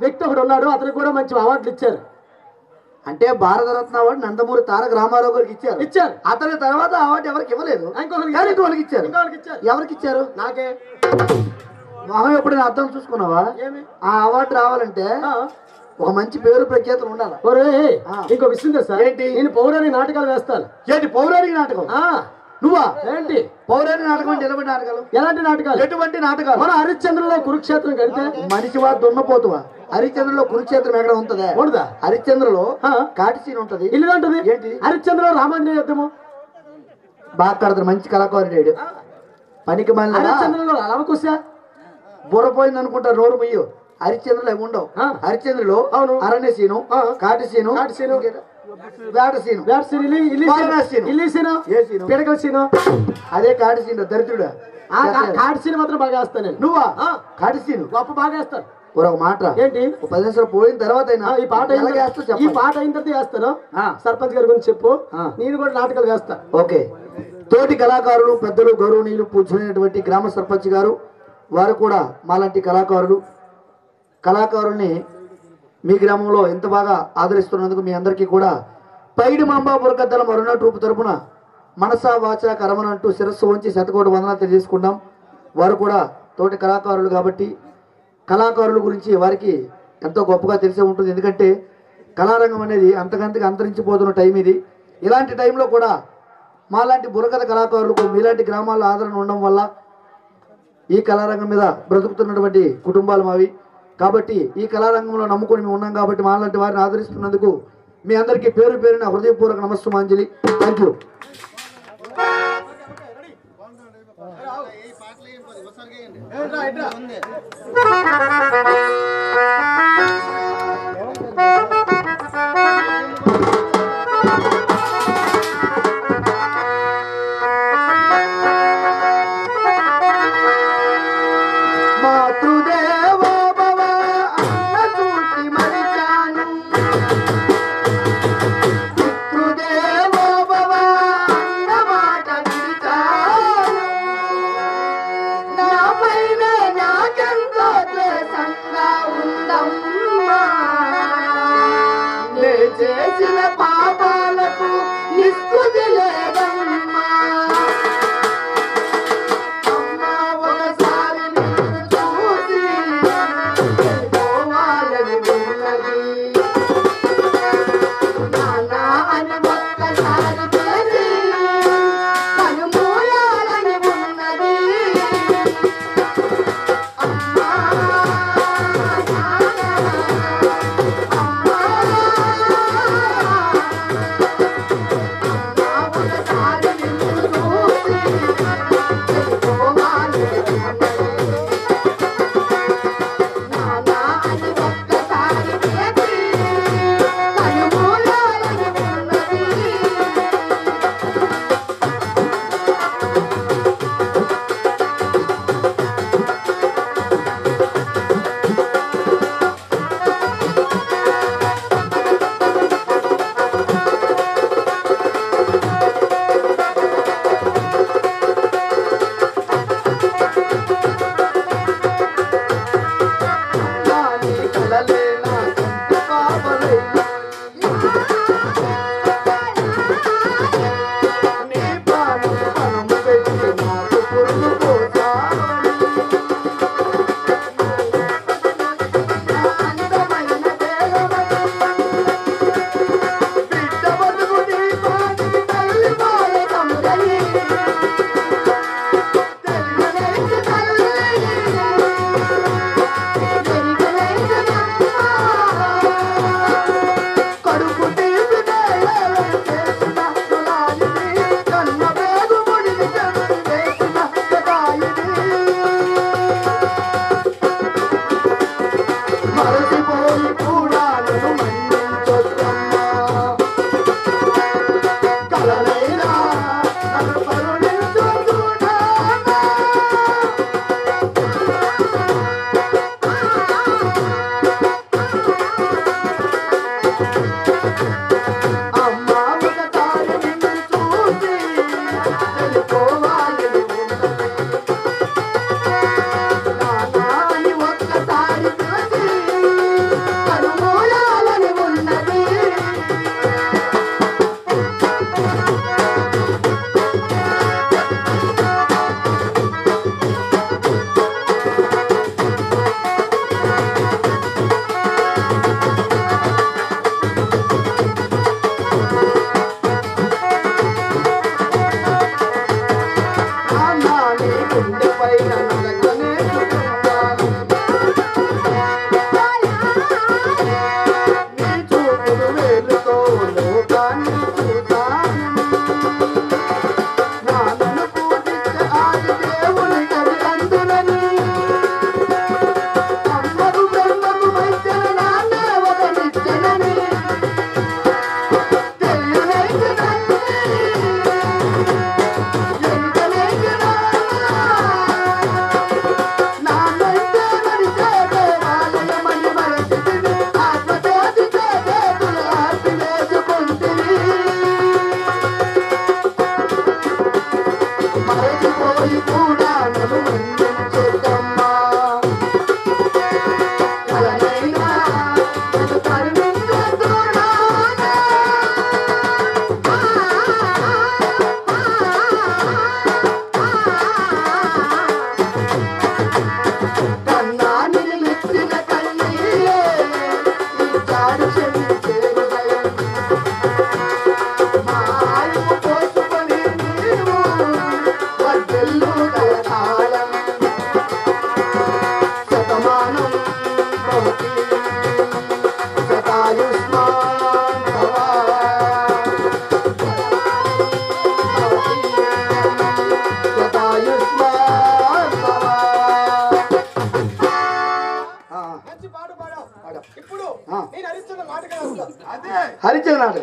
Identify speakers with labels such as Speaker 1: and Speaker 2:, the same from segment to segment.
Speaker 1: వ్యక్తి ఒకడు ఉన్నాడు, అతనికి కూడా మంచి అవార్డులు ఇచ్చారు.
Speaker 2: అంటే భారతరత్న అవార్డు నందమూరి తారక రామారావు గారికి ఇచ్చారు. అతని తర్వాత అవార్డు ఎవరికి ఇవ్వలేదు, ఇంకొకరికి ఇచ్చారు. ఎవరికి ఇచ్చారు?
Speaker 1: నాకే.
Speaker 2: మొహం ఎప్పుడు అర్థం చూసుకున్నావా? ఆ అవార్డు రావాలంటే ఒక మంచి పేరు ప్రఖ్యాతులు ఉండాలి.
Speaker 1: ఇంకో విషయం తెలుసా? ఏంటి? నేను పౌరాణిక నాటకాలు వేస్తాను.
Speaker 2: ఏంటి పౌరాణిక నాటకం? నువ్వా?
Speaker 1: ఏంటి
Speaker 2: పౌరాణిక నాటకం అంటే ఎలాంటి నాటకాలు?
Speaker 1: ఎలాంటి నాటకాలు?
Speaker 2: ఎటువంటి నాటకాలు?
Speaker 1: మన హరిశ్చంద్రలో కురుక్షేత్రం కడితే
Speaker 2: మనిషివా దున్నపోతువా? హరిశ్చంద్రలో కురుక్షేత్రం ఎక్కడ ఉంటదా?
Speaker 1: ఉండదా?
Speaker 2: హరిశ్చంద్రలో కాటి సీన్ ఉంటది.
Speaker 1: ఇల్లు ఉంటది.
Speaker 2: ఏంటి?
Speaker 1: హరిశ్చంద్రలో రామాంజనేయ యుద్ధము
Speaker 2: బాగా కడతారు. మంచి కళాకారుడు. పనికి మళ్ళీ
Speaker 1: హరిశ్చంద్రలో అలవకుశ
Speaker 2: బుర్రపోయింది అనుకుంటారు. నోరు మొయ్యు. హరిశ్చంద్రలో ఏమి ఉండవు. హరిశ్చంద్రలో అరణ్య సీను, కాటి సీను, వేట సీను,
Speaker 1: పిడకల సీను.
Speaker 2: అదే కాటి సీను. దరిద్రుడు.
Speaker 1: కాటి సీను మాత్రం బాగా వేస్తాను.
Speaker 2: నువ్వా? కాటి సీను
Speaker 1: గొప్ప బాగా వేస్తాను.
Speaker 2: ఒక మాట ఏంటి? 10 నిమిషాలు పోయిన తర్వాత
Speaker 1: ఈ పాట అయిన తర్వాత వేస్తాను. సర్పంచ్ గారి గురించి చెప్పు. నేను కూడా నాటకాలు వేస్తా.
Speaker 2: ఓకే. తోటి కళాకారులు, పెద్దలు, గౌరవనీయులు, పూజనైనటువంటి గ్రామ సర్పంచ్ గారు వారు కూడా మాలాంటి కళాకారుల్ని మీ గ్రామంలో ఎంత బాగా ఆదరిస్తున్నందుకు మీ అందరికీ కూడా పైడి మాంబా బురకద్దల మరుణ ట్రూప్ తరపున మనసా వాచ కరమన అంటూ శిరస్సు వంచి శతకోటి వందనాలు తెలియజేసుకుంటాం. వారు కూడా తోటి కళాకారులు కాబట్టి కళాకారుల గురించి వారికి ఎంతో గొప్పగా తెలిసే ఉంటుంది. ఎందుకంటే కళారంగం అనేది అంతకంతగా అంతరించిపోతున్న టైం ఇది. ఇలాంటి టైంలో కూడా మాలాంటి బుర్రకథ కళాకారులకు మీలాంటి గ్రామాల్లో ఆదరణ ఉండడం వల్ల ఈ కళారంగం మీద బ్రతుకుతున్నటువంటి కుటుంబాలు మావి. కాబట్టి ఈ కళారంగంలో నమ్ముకొని మేము ఉన్నాం కాబట్టి మాలాంటి వారిని ఆదరిస్తున్నందుకు మీ అందరికీ పేరు పేరున హృదయపూర్వక నమస్సుమాంజలి. Thank you.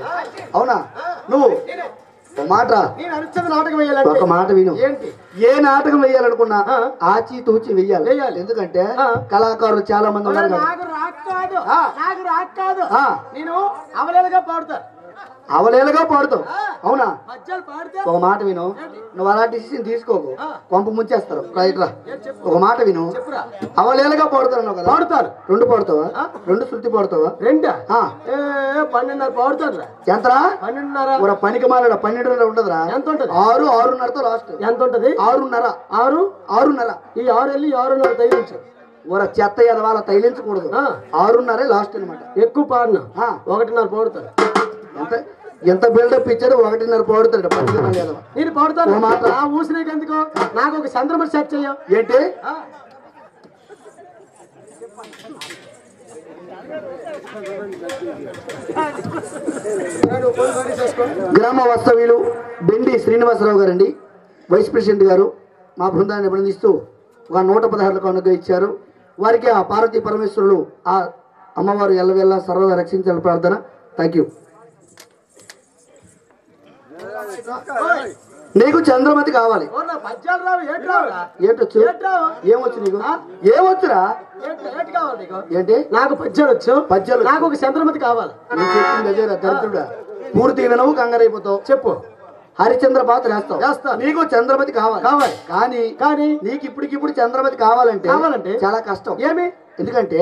Speaker 2: నాటకం. అవునా? నువ్వు ఒక మాట
Speaker 1: నేను అనుకున్న నాటకం వేయాలంటే
Speaker 2: ఒక మాట విను.
Speaker 1: ఏంటి?
Speaker 2: ఏ నాటకం వేయాలనుకున్నా ఆచి తూచి వెయ్యాలి. ఎందుకంటే కళాకారులు చాలా మంది ఉన్నారు కదా.
Speaker 1: నాకు రాక్ కాదు నేను అవలేలుగా పాడుతా.
Speaker 2: అవలేలుగా పాడుతావు. అవునా?
Speaker 1: మధ్యలో పాడితే
Speaker 2: ఒక మాట విను. నువ్వు అలాంటి డిసిషన్ తీసుకోకు, కొంప ముంచేస్తారు. రైట్ రా. ఒక మాట విను. అవలేలుగా పాడుతాను కదా.
Speaker 1: పాడుతారు.
Speaker 2: 2 పాడుతావా? 2 శృతి పాడుతావా?
Speaker 1: 2 12:30 పాడుతారు.
Speaker 2: ఎంతరా?
Speaker 1: 12:30.
Speaker 2: ఒక పనికి మారాడ 12:30 ఉండదురా. ఎంత ఉంటది? 6, 6:30తో లాస్ట్.
Speaker 1: ఎంత ఉంటది?
Speaker 2: 6:30. 6:30.
Speaker 1: ఈ 6 వెళ్ళి 6:30 తగిలించు.
Speaker 2: ఒక చెత్త ఎదవాల తగిలించకూడదు. 6:30 లాస్ట్ అనమాట.
Speaker 1: ఎక్కువ పాడినా 1:30 పాడుతారు.
Speaker 2: ఎంత బిల్డప్ ఇచ్చాడు? 1:30 పాడుతాడు.
Speaker 1: నేను పాడుతాను. ఊసినాక ఎందుకో నాకు ఒక చంద్రమ సెట్ చెయ్య.
Speaker 2: ఏంటి? గ్రామ వాస్తవ్యులు బెండి శ్రీనివాసరావు గారండి, వైస్ ప్రెసిడెంట్ గారు మా బృందాన్ని అభినందిస్తూ ఒక 116 కానుక ఇచ్చారు. వారికి ఆ పార్వతీ పరమేశ్వరులు ఆ అమ్మవారు ఎల్లవేళ్ళ సర్వదా రక్షించాలని ప్రార్థన. Thank you. నీకు చంద్రమతి కావాలి. ఏంటొచ్చు? ఏమొచ్చు నీకు? ఏమొచ్చురా? ఏంటి?
Speaker 1: నాకు పద్యాలు వచ్చు.
Speaker 2: పద్యాలు
Speaker 1: నాకు ఒక చంద్రమతి కావాలి.
Speaker 2: నేను చెప్పింది అదేరా దరిద్రుడా. పూర్తి వినవు, కంగారైపోతావు.
Speaker 1: చెప్పు.
Speaker 2: హరిచంద్ర పాత్ర వేస్తావు. నీకు చంద్రమతి కావాలి. కానీ నీకు ఇప్పటికిప్పుడు చంద్రమతి కావాలంటే చాలా కష్టం.
Speaker 1: ఏమి?
Speaker 2: ఎందుకంటే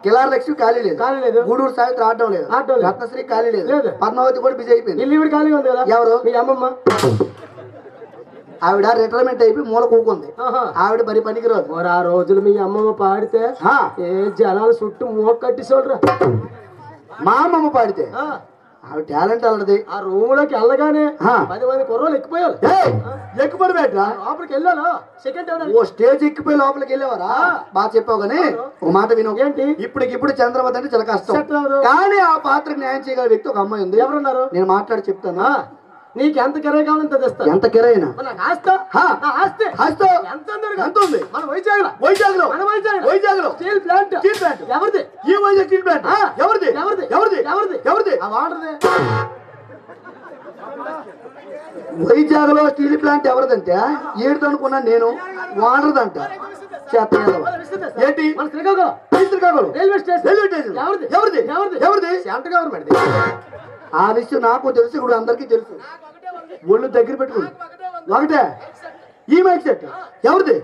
Speaker 2: కిలార్ లక్ష్మి ఖాళీ లేదు, గూడూరు సావిత్రి ఆడడం లేదు, రత్నశ్రీ ఖాళీ లేదు, పద్మావతి కూడా బిజీ అయిపోయింది.
Speaker 1: ఇల్లు ఖాళీగా ఉంది కదా.
Speaker 2: ఎవరు?
Speaker 1: మీ అమ్మమ్మ.
Speaker 2: ఆవిడ రిటైర్మెంట్ అయిపోయి మూల కూకుంది. ఆవిడ మరి పనికిరాదు.
Speaker 1: మరి ఆ రోజులు మీ అమ్మమ్మ పాడితే ఏ జనాలు చుట్టూ మూక కట్టి చూడరా.
Speaker 2: మా అమ్మమ్మ పాడితే ఆవిడ టాలెంట్ అల్లది.
Speaker 1: ఆ రూమ్ లోకి వెళ్ళగానే 10 మంది కుర్రోళ్ళు ఎక్కిపోయారు.
Speaker 2: ఎక్కిపోయి బయట
Speaker 1: లోపలికి వెళ్ళాను. సెకండ్
Speaker 2: ఓ స్టేజ్ ఎక్కిపోయి లోపలికి వెళ్ళేవారా? బాగా చెప్పావు కానీ ఒక మాట విను.
Speaker 1: ఏంటి?
Speaker 2: ఇప్పుడు చంద్రమతి అంటే చాలా కష్టం. కానీ ఆ పాత్రకు న్యాయం చేయగల వ్యక్తి ఒక అమ్మాయి ఉంది.
Speaker 1: ఎవరున్నారు?
Speaker 2: నేను మాట్లాడి చెప్తాను.
Speaker 1: నీకు ఎంత కిరాయి కావాలంత తెస్తా.
Speaker 2: ఎంత కిరాయినా?
Speaker 1: ఎంత ఉంది? మన వైజాగ్లో స్టీల్ ప్లాంట్. ఎవరిది?
Speaker 2: ఈ వైజాగ్ స్టీల్ ప్లాంట్ ఎవరిది? వైజాగ్ లో స్టీల్ ప్లాంట్ ఎవరిదంటే ఏడుతో అనుకున్నాను నేను. వాడరదంట. ఏంటి? శ్రీకాకుళం రైల్వే స్టేషన్ ఎవరిది?
Speaker 1: Central government.
Speaker 2: ఆ విషయం నాకు తెలుసు, ఇప్పుడు అందరికీ తెలుసు. ఒళ్ళు దగ్గర పెట్టుకుని ఒకటే. ఈ మైక్ సెట్ ఎవరిది?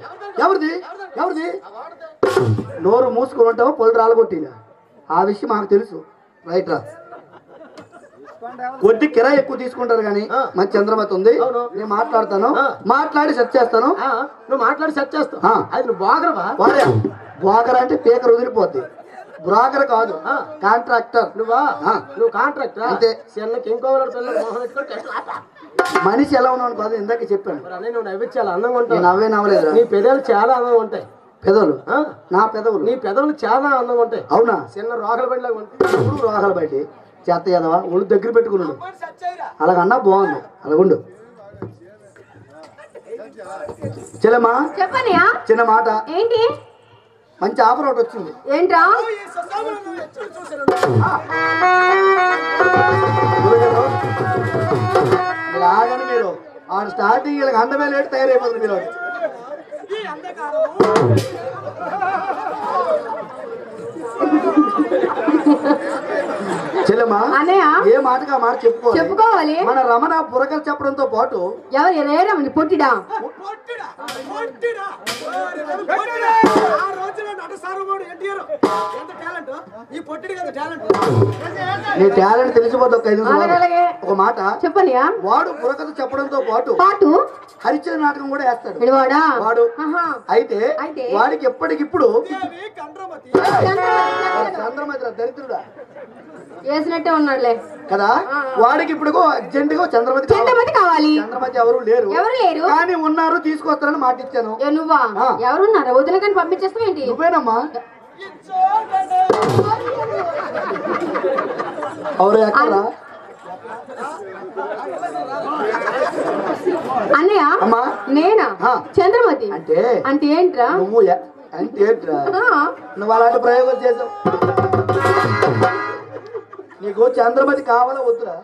Speaker 2: నోరు మూసుకుని ఉంటావా? పొలు రాలగొట్టినా. ఆ విషయం మాకు తెలుసు. రైట్ రా. కొద్ది కిరాయి ఎక్కువ తీసుకుంటారు కానీ మంచి చంద్రమతి ఉంది. నేను మాట్లాడతాను, మాట్లాడి సెట్ చేస్తాను.
Speaker 1: నువ్వు మాట్లాడి సెట్ చేస్తావు. అది నువ్వు బాగరవా?
Speaker 2: బాగర అంటే పేకర్ వదిలిపోద్ది. బ్రోకర్ కాదు, కాంట్రాక్టర్.
Speaker 1: నువ్వు కాంట్రాక్టర్
Speaker 2: అంతే.
Speaker 1: చిన్నకి ఇంకో
Speaker 2: మనిషి ఎలా ఉన్నాను కాదు, ఇందాక చెప్పాను.
Speaker 1: నువ్వు నవ్వి చాలా అందంగా ఉంటావు.
Speaker 2: నవ్వే నవ్వలేదు.
Speaker 1: నీ పెదాలు చాలా అందంగా ఉంటాయి.
Speaker 2: పెదవులు? నా పెదవులు?
Speaker 1: నీ పెదవులు చాలా అందంగా ఉంటాయి.
Speaker 2: అవునా?
Speaker 1: చిన్న రోగల బండి లాగా ఉంటాయి.
Speaker 2: రోగల బయట చేత ఎదవా ఒళ్ళు దగ్గర పెట్టుకున్నాడు. అలాగన్నా బాగుంది. అలాగుండు. చెల్లెమ్మా చిన్న మాట.
Speaker 3: ఏంటి?
Speaker 2: మంచి ఆఫర్ ఒకటి వచ్చింది.
Speaker 3: ఏంట్రా?
Speaker 2: ఆగని మీరు ఆడు స్టార్టింగ్ ఇలా అందమే లేట్ తయారైపోతుంది. మీరు చెల్లెమ్మా ఏ మాటగా మాట చెప్పుకోవాలి. మన రమణ బుర్రకలు చెప్పడంతో పాటు
Speaker 3: ఎవరు పొట్టిడా
Speaker 2: నీ టాలెంట్ తెలిసిపోతే ఒక మాట
Speaker 3: చెప్పని.
Speaker 2: వాడు బుర్రకథ చెప్పడంతో పాటు హరిచంద్ర నాటకం కూడా వేస్తాడు వాడు. అయితే వాడికి ఎప్పటికిప్పుడు చంద్రమతి దరిద్రుడా
Speaker 3: వేసినట్టే ఉన్నాడులే
Speaker 2: కదా. వాడికి ఇప్పుడు అర్జెంట్ గా చంద్రమతి
Speaker 3: కావాలి.
Speaker 2: చంద్రమతి ఎవరు లేరు కానీ ఉన్నారు, తీసుకొస్తారని మాట ఇచ్చాను.
Speaker 3: నువ్వా? ఎవరున్నారు? వదిన కానీ పంపించేస్తావు ఏంటి?
Speaker 2: నువ్వేనమ్మా. ఎవరు ఎక్కడ
Speaker 3: అన్నయ్య?
Speaker 2: అమ్మా
Speaker 3: నేనా? చంద్రమతి అంటే ఏంట్రా?
Speaker 2: నువ్వు అంటే ఏంట్రా? నువ్వు అలాంటి ప్రయోగాలు చేసావు. నీకు చంద్రమతి కావాలా వద్దురా?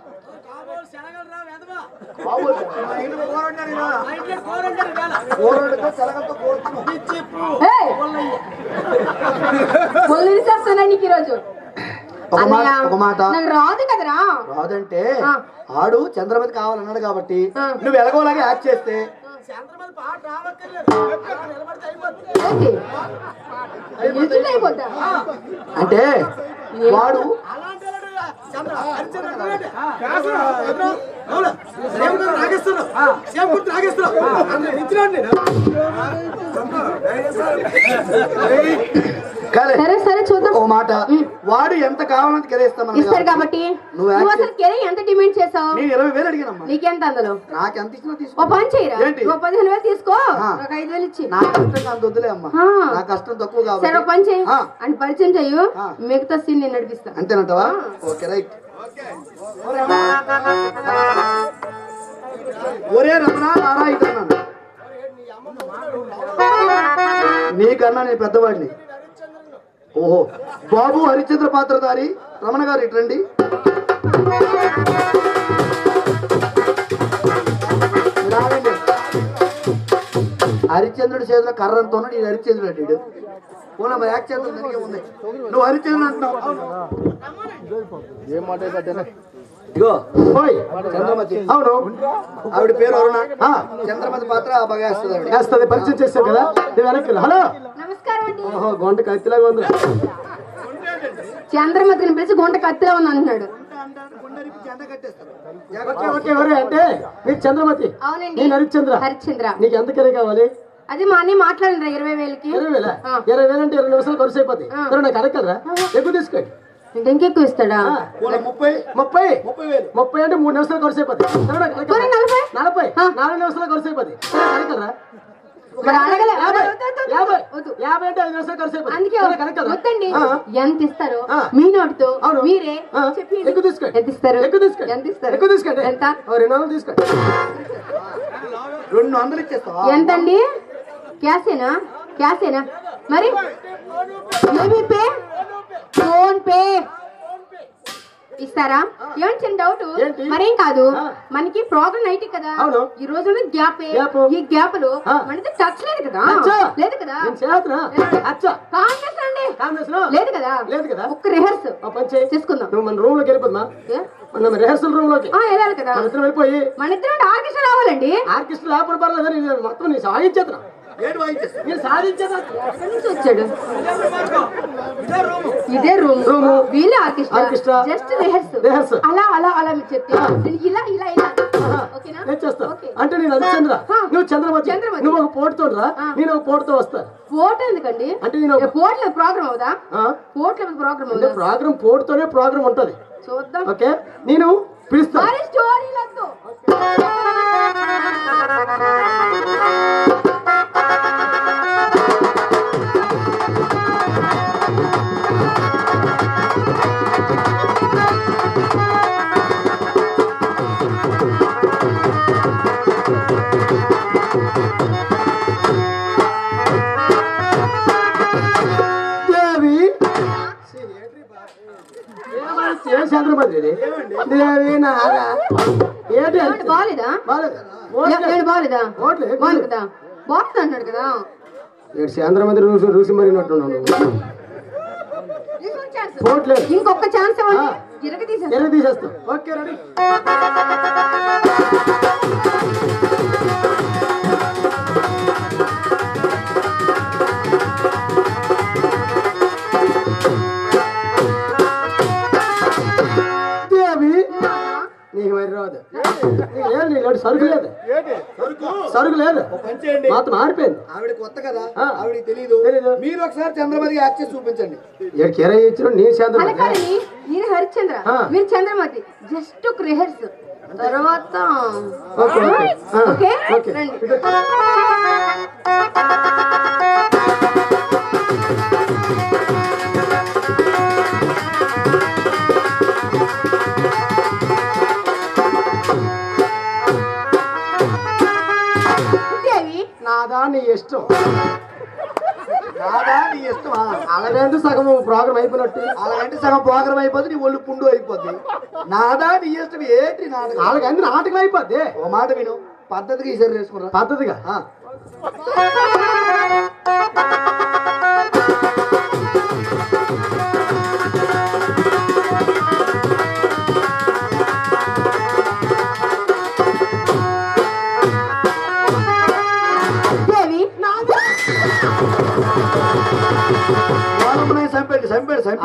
Speaker 3: నీకు ఈరోజు
Speaker 2: ఒక మాట
Speaker 3: రాదు కదరా.
Speaker 2: రాదంటే ఆడు చంద్రమతి కావాలన్నాడు కాబట్టి నువ్వు ఎలాగోలాగా యాక్ట్ చేస్తే అంటే వాడు
Speaker 3: సరే సరే చూద్దాం.
Speaker 2: ఒక మాట వాడు ఎంత కావాలంత కెరేస్తామని
Speaker 3: ఇస్తాడు కాబట్టి నువ్వు అసలు కెరే ఎంత డిమాండ్ చేసావు?
Speaker 2: నేను 20,000 అడిగానమ్మా.
Speaker 3: నీకెంత అందులో?
Speaker 2: నాకు ఎంత ఇచ్చినా తీసుకో.
Speaker 3: ఓ పని చేయరా, ఓ 15,000 తీసుకో, ఒక 5,000 ఇచ్చి.
Speaker 2: నా కష్టం అంత వద్దులే అమ్మా, నా కష్టం తక్కువ కాబట్టి.
Speaker 3: సరే ఒక పని చేయి, అని పరిచయం చెయ్యు, మిగతా సీన్ నేను నడిపిస్తా.
Speaker 2: అంతేనంటావా? Okay right. ఒరే రమణ నారా ఇదన్నాను, నీకన్నా నేను పెద్దవాడిని. ఓహో బాబు హరిశ్చంద్ర పాత్రధారి రమణ గారు ఇట్రండి. హరిశ్చంద్రుడి చేతిలో కర్రంతో నేను హరిశ్చంద్రుడు అడ్డాడు. పోనా మరి యాక్చంద్రుడు జరిగే ఉంది, నువ్వు హరిశ్చంద్రుడు అంటున్నావు. ఏం మాట ఇగో చంద్రమతి. అవును ఆవిడ పేరు అరుణ. చంద్రమతి పాత్ర బాగా వేస్తుంది.
Speaker 1: పరిచయం చేస్తావు కదా నువ్వు వెనక్కి. హలో
Speaker 3: నమస్కారం అండి.
Speaker 1: ఓహో గొంట కత్తిలాగా ఉంది.
Speaker 3: చంద్రమతిని పిలిచి గుంట కత్తిలా ఉంది అంటున్నాడు.
Speaker 1: అంటే మీరు చంద్రమతి?
Speaker 3: అవునండి.
Speaker 1: నేను హరిశ్చంద్ర.
Speaker 3: హరిశ్చంద్ర.
Speaker 1: నీకు ఎంత కెరీ కావాలి?
Speaker 3: అది మా అన్నయ్య మాట్లాడండి. 20,000కి.
Speaker 1: 20,000 అంటే 20 నిమిషాలు ఖర్చు అయిపోతాయి. నాకు అడగలరా? ఎక్కువ తీసుకోండి.
Speaker 3: ఇంకెక్కువ ఇస్తాడా?
Speaker 1: 30 అంటే 3 నిమిషాలు ఖర్చు అయిపోతాయి. 40 4 నిమిషాలు ఖర్చు అయిపోతాయి. అడగలరా?
Speaker 3: 50
Speaker 1: అంటే 5 నిమిషాలు ఖర్చు అయిపోతాయి.
Speaker 3: అందుకే వద్దండి. ఎంత ఇస్తారో మీ నోటితో మీరే చెప్పి.
Speaker 1: ఎక్కువ తీసుకోండి.
Speaker 3: ఎంత ఇస్తారు?
Speaker 1: ఎక్కువ తీసుకోండి.
Speaker 3: ఎంత ఇస్తారు?
Speaker 1: ఎక్కువ తీసుకోండి.
Speaker 3: ఎంత?
Speaker 1: 200 తీసుకోండి.
Speaker 2: 200 ఇచ్చేస్తావా?
Speaker 3: ఎంతండి? క్యాషేనా? క్యాషేనా? మరి ఏమి పే? ఫోన్ పే ఇస్తారా? ఏమంటే చిన్న డౌట్. మరేం కాదు, మనకి ప్రోగ్రామ్ నైట్ కదా ఈ రోజు గ్యాప్. ఈ గ్యాప్ లో మనకి టచ్ లేదు కదా? లేదు కదా? లేదు కదా? ఒక్క రిహర్స్ చేసుకుందాం.
Speaker 1: నువ్వు మన రూమ్ లోకి వెళ్ళిపోతున్నా, మనం రిహర్సల్ రూమ్ లోకి
Speaker 3: వెళ్ళాలి కదా?
Speaker 1: వెళ్ళిపోయి
Speaker 3: మన ఇద్దరు ఆర్కెస్ట్రా రావాలండి.
Speaker 1: ఆర్కెస్ట్రా లేకపోతే పర్లేదు, నేను మొత్తం నీ సాగించేద్దా. నేను సాధించేదా?
Speaker 3: ఎక్కడి నుంచి వచ్చాడు? ఇదే రూమ్, వీళ్ళే ఆర్కెస్ట్రా. Just rehearse. అలా అలా అలా మీరు చెప్తే ఇలా ఇలా ఇలా
Speaker 1: అంటే నేను హరిశ్చంద్ర, నువ్వు చంద్రమతి. నువ్వు ఒక పోటుతో రా, నేను ఒక పోటుతో వస్తా.
Speaker 3: పోటు ఎందుకండి? అంటే నేను పోట్లో ప్రోగ్రామ్ అవుదా? పోట్లో ప్రోగ్రామ్ అవుదా?
Speaker 1: ప్రోగ్రామ్ పోటుతోనే ప్రోగ్రామ్ ఉంటది.
Speaker 3: చూద్దాం.
Speaker 1: ఓకే నేను పిలుస్తా.
Speaker 3: స్టోరీలతో
Speaker 1: చంద్రమతి దేవి నాగా ఏంటి
Speaker 3: బాలేదా? బాలేదా? బాగుంది కదా? బాగుంది అన్నాడు కదా.
Speaker 1: చంద్రమతి రుచి మరినట్టున్నాను.
Speaker 3: ఇంకొక ఛాన్స్ ఇవ్వండి,
Speaker 1: తీసేస్తాం. Okay ready. నీకు మరి రాదు. సరుకు లేదు, సరుకు లేదు, మాత్రం మారిపోయింది.
Speaker 2: ఆవిడ కొత్త కదా, ఆవిడ తెలీదు. మీరు ఒకసారి చంద్రమతి యాక్ట్ చేసి చూపించండి.
Speaker 1: కేరా ఇచ్చిన నేను చంద్రమతి,
Speaker 3: నేను హరిశ్చంద్ర, మీరు చంద్రమతి. జస్ట్ ఒక రిహర్స్ తర్వాత
Speaker 1: నాదా నీ ఇష్టం.
Speaker 2: నాదా నీ ఇష్టమా?
Speaker 1: అలాగంటే సగం ప్రోగ్రామ్ అయిపోయినట్టు.
Speaker 2: అలాగంటే సగం ప్రోగ్రామ్ అయిపోద్ది, నీ ఒళ్ళు పుండు అయిపోద్ది. నాదా నీ ఇష్టం ఏంటి నాటకం?
Speaker 1: అలాగంటే నాటకం అయిపోద్ది.
Speaker 2: ఓ మాట విను, పద్ధతిగా ఈసారి చేసుకున్నా.
Speaker 1: పద్ధతిగా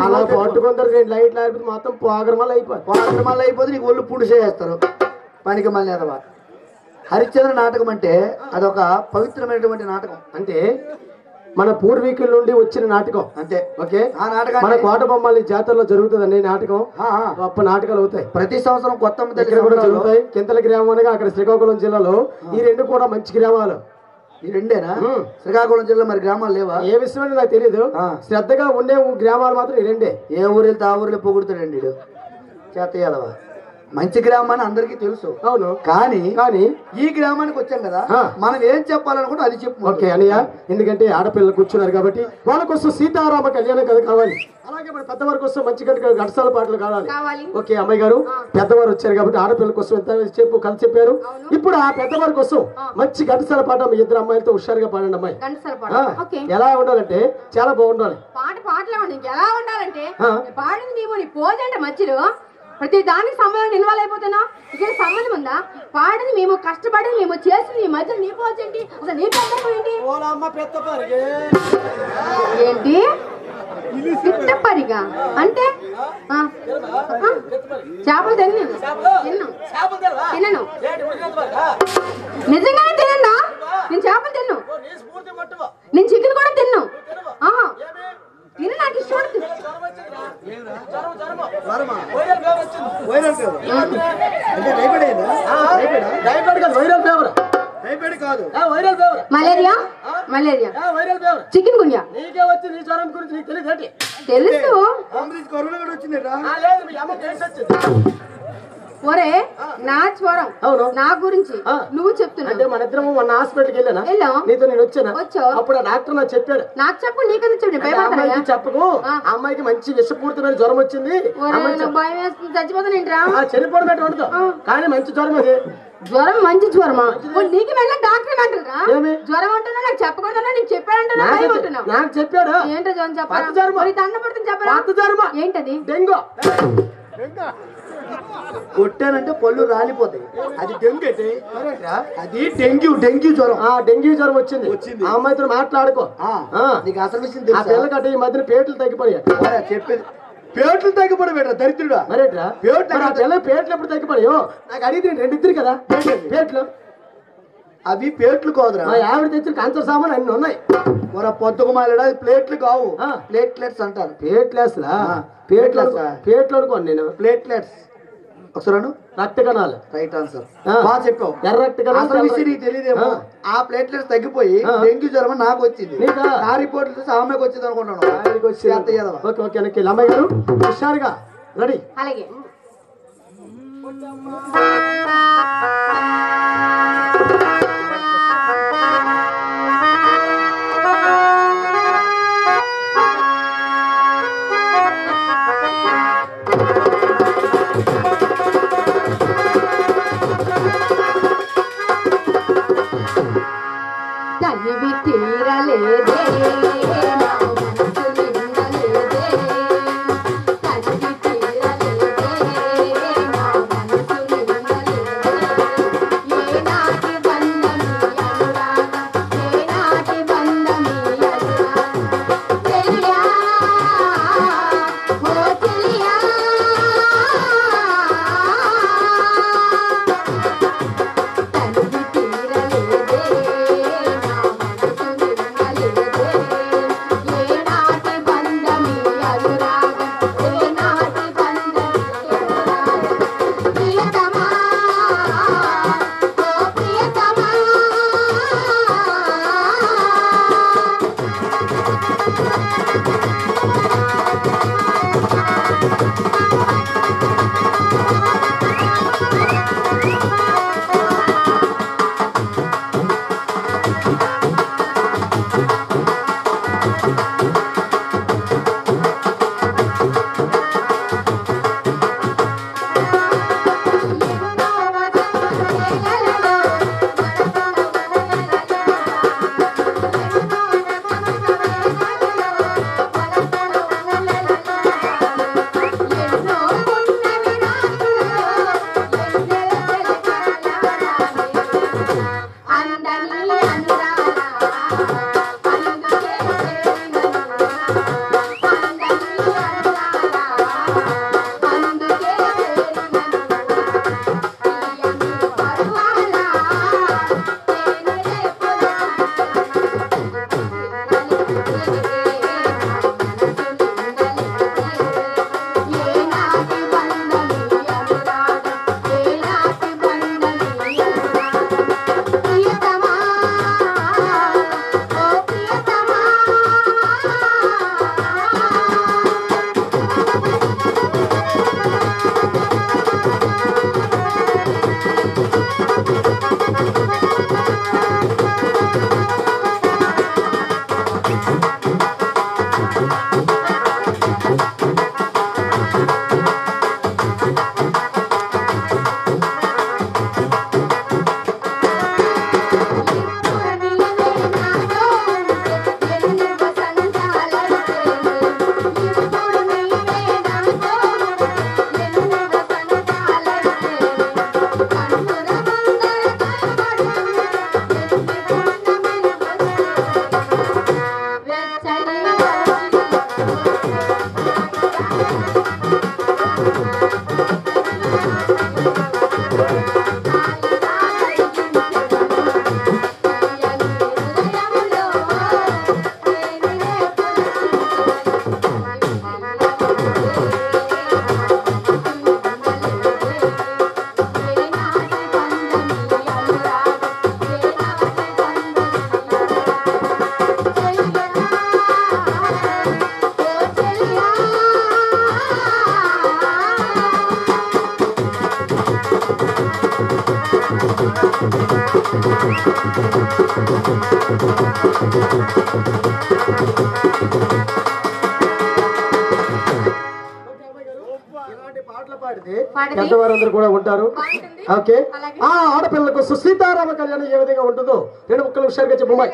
Speaker 1: అలా పట్టుకుంటారు. 2 లైట్లు అయిపోతే మొత్తం ప్రోగ్రామాలు
Speaker 2: అయిపోతే నీకు ఒళ్ళు పుండు చేస్తారు. పనికి మళ్ళీ అదవా. హరిశ్చంద్ర నాటకం అంటే అదొక పవిత్రమైనటువంటి నాటకం.
Speaker 1: అంటే మన పూర్వీకుల నుండి వచ్చిన నాటకం.
Speaker 2: అంతే.
Speaker 1: ఓకే.
Speaker 2: ఆ నాటకం
Speaker 1: మన కోటబొమ్మల్ని జాతరలో జరుగుతుందండి నాటకం. గొప్ప నాటకాలు అవుతాయి
Speaker 2: ప్రతి సంవత్సరం. కొత్త
Speaker 1: దగ్గర కూడా జరుగుతాయి. కింతల గ్రామం అనగా అక్కడ శ్రీకాకుళం జిల్లాలో ఈ 2 కూడా మంచి గ్రామాలు.
Speaker 2: ఈ 2ఏనా? శ్రీకాకుళం జిల్లా మరి గ్రామాలు లేవా?
Speaker 1: ఏ విషయం నాకు తెలియదు. శ్రద్ధగా ఉండే గ్రామాలు మాత్రం ఈ 2.
Speaker 2: ఏ ఊరు వెళ్తే ఆ ఊరిలో పొగుడుతాడండి చేతయ్యాలవా. మంచి గ్రామాన్ని అందరికీ తెలుసు.
Speaker 1: అవును.
Speaker 2: కానీ
Speaker 1: ఈ
Speaker 2: గ్రామానికి వచ్చాం కదా, మనం ఏం చెప్పాలనుకుంటే అది చెప్పు.
Speaker 1: ఓకే అన్నయ్య, ఎందుకంటే ఆడపిల్లలు కూర్చున్నారు కాబట్టి వాళ్ళ కోసం సీతారామ కళ్యాణం కథ కావాలి. అలాగే మన పెద్దవారి కోసం మంచి ఘటసాల పాటలు కావాలి. ఓకే అమ్మాయి గారు, పెద్దవారు వచ్చారు కాబట్టి ఆడపిల్లల కోసం ఎంత కథ చెప్పారు. ఇప్పుడు ఆ పెద్దవారి కోసం మంచి ఘటసాల పాట మీ 2 అమ్మాయిలతో హుషారుగా పాడండి. అమ్మాయి ఎలా ఉండాలంటే చాలా బాగుండాలి.
Speaker 3: ఎలా ఉండాలంటే మధ్యలో ప్రతి దానికి సంబంధం ఇన్వాల్వ్ అయిపోతున్నా. ఇక్కడ సంబంధం ఉందా? పాడింది మేము, కష్టపడి మేము చేసింది ఈ మధ్య నీ పోచేంటి? అసలు నీ ఏంటి? ఏంటి పిట్టపరిగా అంటే? చేపలు తిన్నాను. నిజంగానే తిన్నా. నేను చేపలు తిన్నాను. నేను చికెన్ కూడా తిన్నాను. తిని నాకు ఇష్టం. మలేరియా, చికెన్ గున్యా తెలుసు. ఒరే నా జ్వరం నా గురించి నువ్వు చెప్తున్నావు.
Speaker 1: మన ఇద్దరం మొన్న హాస్పిటల్కి వెళ్ళానా? నీతో నేను వచ్చాను. అప్పుడు ఆ డాక్టర్ నాకు చెప్పాడు.
Speaker 3: నాకు చెప్పు, నీకన్నా చెప్పు.
Speaker 1: చెప్పకు, అమ్మాయికి మంచి విషపూరితమైన జ్వరం వచ్చింది.
Speaker 3: భయం వేస్తుంది, చచ్చిపోతానేంట్రా?
Speaker 1: చనిపోవడం పెట్టు, కానీ మంచి జ్వరం అది.
Speaker 3: జ్వరం మంచి జ్వరమా? నీకు వెళ్ళిన డాక్టర్ అంటారా? జ్వరం అంటున్నా నాకు చెప్పకూడదా? నీకు చెప్పాడంటున్నా.
Speaker 1: నాకు చెప్పాడు.
Speaker 3: ఏంటో జ్వరం చెప్పాలి. దండ పడుతుంది చెప్పరా? ఏంటది?
Speaker 1: డెంగ్యూ.
Speaker 2: కొట్టానంటే పళ్ళు రాలిపోతాయి. అది డెంగ్యూ. అది డెంగ్యూ జ్వరం.
Speaker 1: డెంగ్యూ జ్వరం వచ్చింది. ఆ అమ్మాయితో మాట్లాడుకో.
Speaker 2: నీకు అసలు విషయం
Speaker 1: పిల్లకట్ట ఈ మధ్యన పేట్లు తగ్గిపోయాయి.
Speaker 2: చెప్పేది పేట్లు తగ్గిపోవడం బెటర్ దరిద్రుడా.
Speaker 1: మరేట్రా పేట్లు ఎప్పుడు తగ్గిపోయాయో నాకు అడిగితే 2 ఇద్దరు కదా పేట్లు.
Speaker 2: అవి పేట్లు కాదురా,
Speaker 1: ఆవిడ తెచ్చిన కంచర్ సామాన్ అన్ని ఉన్నాయి.
Speaker 2: పొద్దుకు మాట్లాడా ప్లేట్లు కావు, ప్లేట్లెట్స్ అంటారు.
Speaker 1: ప్లేట్లెస్ పేట్లు అనుకోండి. నేను
Speaker 2: ప్లేట్లెట్స్ ఒకసారి
Speaker 1: రక్త కణాలు.
Speaker 2: Right answer. బాగా చెప్పావు.
Speaker 1: ఎర్ర రక్త కణాలు
Speaker 2: నీకు తెలియదేమో. ఆ ప్లేట్లెట్స్ తగ్గిపోయి డెంగ్యూ జ్వరం నాకు వచ్చింది. ఆ రిపోర్ట్ చూసి అమ్మాయికి వచ్చింది అనుకుంటున్నాను.
Speaker 1: ఓకే ఓకే అమ్మాయి గారు హుషారుగా రెడీ.
Speaker 3: అలాగే తనివి తీరలేదే
Speaker 1: పెద్దవారందరూ కూడా ఉంటారు. ఓకే, ఆ ఆడపిల్లల కోసం సీతారామ కళ్యాణం ఏ విధంగా ఉంటుందో 2 ముక్కలు హుషారుగా చెప్పమ్మాయి.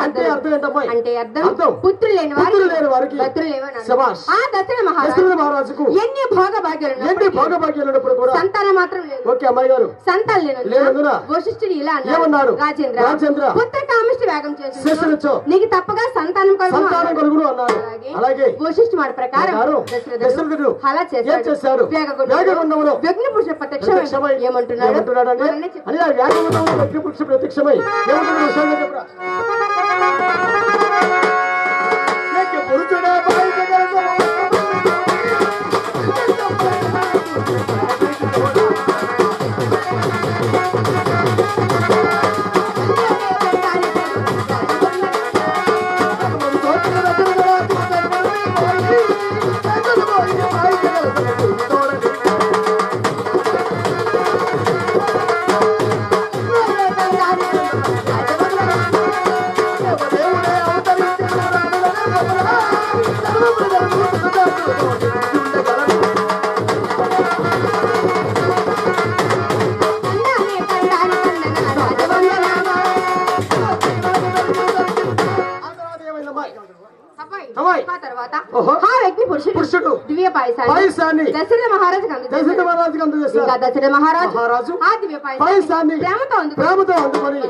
Speaker 1: అంటే అర్థం ఏంటమ్మాయి?
Speaker 3: అంటే అర్థం పుత్రులు లేని
Speaker 1: వారికి దశరథ మహారాజుకు ఎన్ని భోగభాగ్యాలు ఉన్నప్పుడు కూడా సంతానం మాత్రం లేదు. ఓకే అమ్మాయి గారు, సంతానం లేనందున వశిష్ఠుడు ఇలా ఏమన్నాడు? రాజేంద్ర పుత్ర కామిష్టి వేగం చేసి నీకు తప్పగా సంతానం కలుగును అన్నాడు. అలాగే వశిష్ఠు మాట ప్రకారం దశరథుడు అలా చేశాడు. వ్యగ్నిపురుష ప్రత్యక్షమై ఏమంటున్నాడు? వ్యగ్నిపురుష ప్రత్యక్షమై ఏమంటున్నాడు? పురుషుడు దివ్య పాయసాన్ని దశరథ మహారాజుకు అందజేశారు. దశరథ మహారాజు ఆ దివ్య పాయసాన్ని ప్రేమతో అందుకొని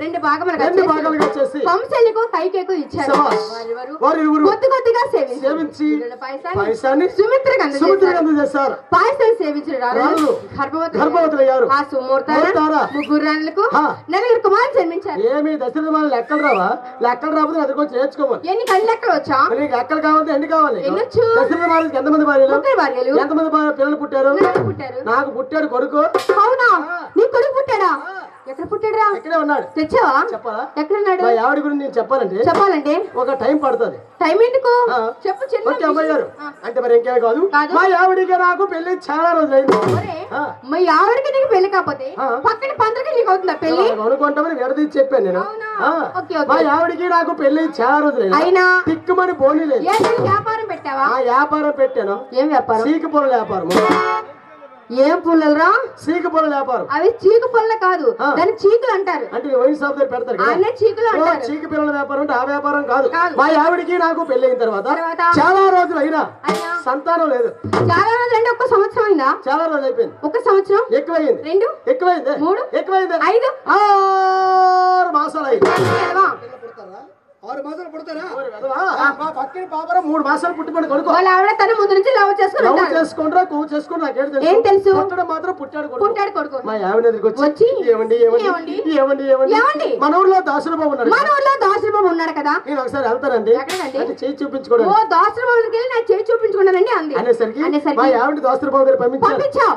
Speaker 1: 2 భాగములుగా చేసి కౌశల్యకు కైకేయకు ఇచ్చారు. వారిరువురు కొద్దిగా సేవించి పాయసాన్ని సుమిత్రకు అందజేశారు. పాయసాన్ని సేవించిన రాజు గర్భవతులయ్యారు. ఆ సుముహూర్తాన 3 రాణులకు 4 కుమారులు జన్మించారు. ఏమి దశరథ మహారాజు లెక్కలు రావా? లెక్కలు రాకపోతే అది కొంచెం నేర్చుకోవాలి. ఎన్ని కళ్ళు లెక్కలు వచ్చా? లెక్కలు కావాలి. ఎన్ని కావాలి? దశరథ మహారాజుకి ఎంతమంది భార్యలు? ఎంతమంది పిల్లలు పుట్టారు? నాకు పుట్టాడు కొడుకు. అవునా? నీ కొడుకు పుట్టాడా? ఎక్కడ పుట్టాడురా? ఇక్కడే ఉన్నాడు. తెచ్చావా? చెప్పాలా? ఎక్కడ ఉన్నాడు? మా ఆవిడ గురించి నేను చెప్పాలంటే ఒక టైం పడుతుంది. టైం ఎందుకు చెప్పు. ఓకే అమ్మాయి గారు, అంటే మరి ఇంకేం కాదు, మా ఆవిడికి నాకు పెళ్లి చాలా రోజులైంది. మా ఆవిడకి నీకు పెళ్లి కాకపోతే పక్కన పందరికి నీకు అవుతుందా పెళ్లి? అనుకుంటామని విడదీసి చెప్పాను నేను. మా ఆవిడికి నాకు పెళ్లి చాలా రోజులైంది. అయినా తిక్కుమని పోనీ లేదు. వ్యాపారం పెట్టావా? వ్యాపారం పెట్టాను. ఏం వ్యాపారం? చీకు పొల వ్యాపారం. ఏం పుల్లరా? చీకు పొల వ్యాపారం. అవి చీకు పొల్ల కాదు, దాన్ని చీకులు అంటారు. అంటే వైన్ షాప్ దగ్గర పెడతారు కదా, చీకులు అంటారు. చీకు పిల్లల వ్యాపారం అంటే ఆ వ్యాపారం కాదు. మా ఆవిడికి నాకు పెళ్లి అయిన తర్వాత చాలా రోజులు అయినా సంతానం లేదు. చాలా రోజులు అంటే 1 సంవత్సరం అయిందా? చాలా రోజులు అయిపోయింది. 1 సంవత్సరం ఎక్కువైంది. 2 ఎక్కువైంది. 3 ఎక్కువైంది. 5 6 మాసాలు అయింది. 6 మాసాలు పుడతారా? పక్కన పాపరం 3 మాసాలు పుట్టుకొని కొడుకు. వాళ్ళ ఆవిడ తన ముందు నుంచి లవ్ చేసుకుంటారా కొవ్వు చేసుకుని నాకేం తెలుసు. పుట్టడం మాత్రం పుట్టాడు కొడుకు. మా ఆవిడ దగ్గరికి వచ్చి ఏమండి మన ఊర్లో దాసులబాబు ఉన్నాడు. మన ఊర్లో దాసులబాబు ఉన్నాడు కదా, నేను ఒకసారి వెళ్తానండి చేయి చూపించుకోవడం. ఓ దాసులబాబు దగ్గరికి వెళ్ళి నాకు చేయి చూపించుకున్నానండి అంది. అనేసరికి మా ఆవిడ దాసులబాబు దగ్గర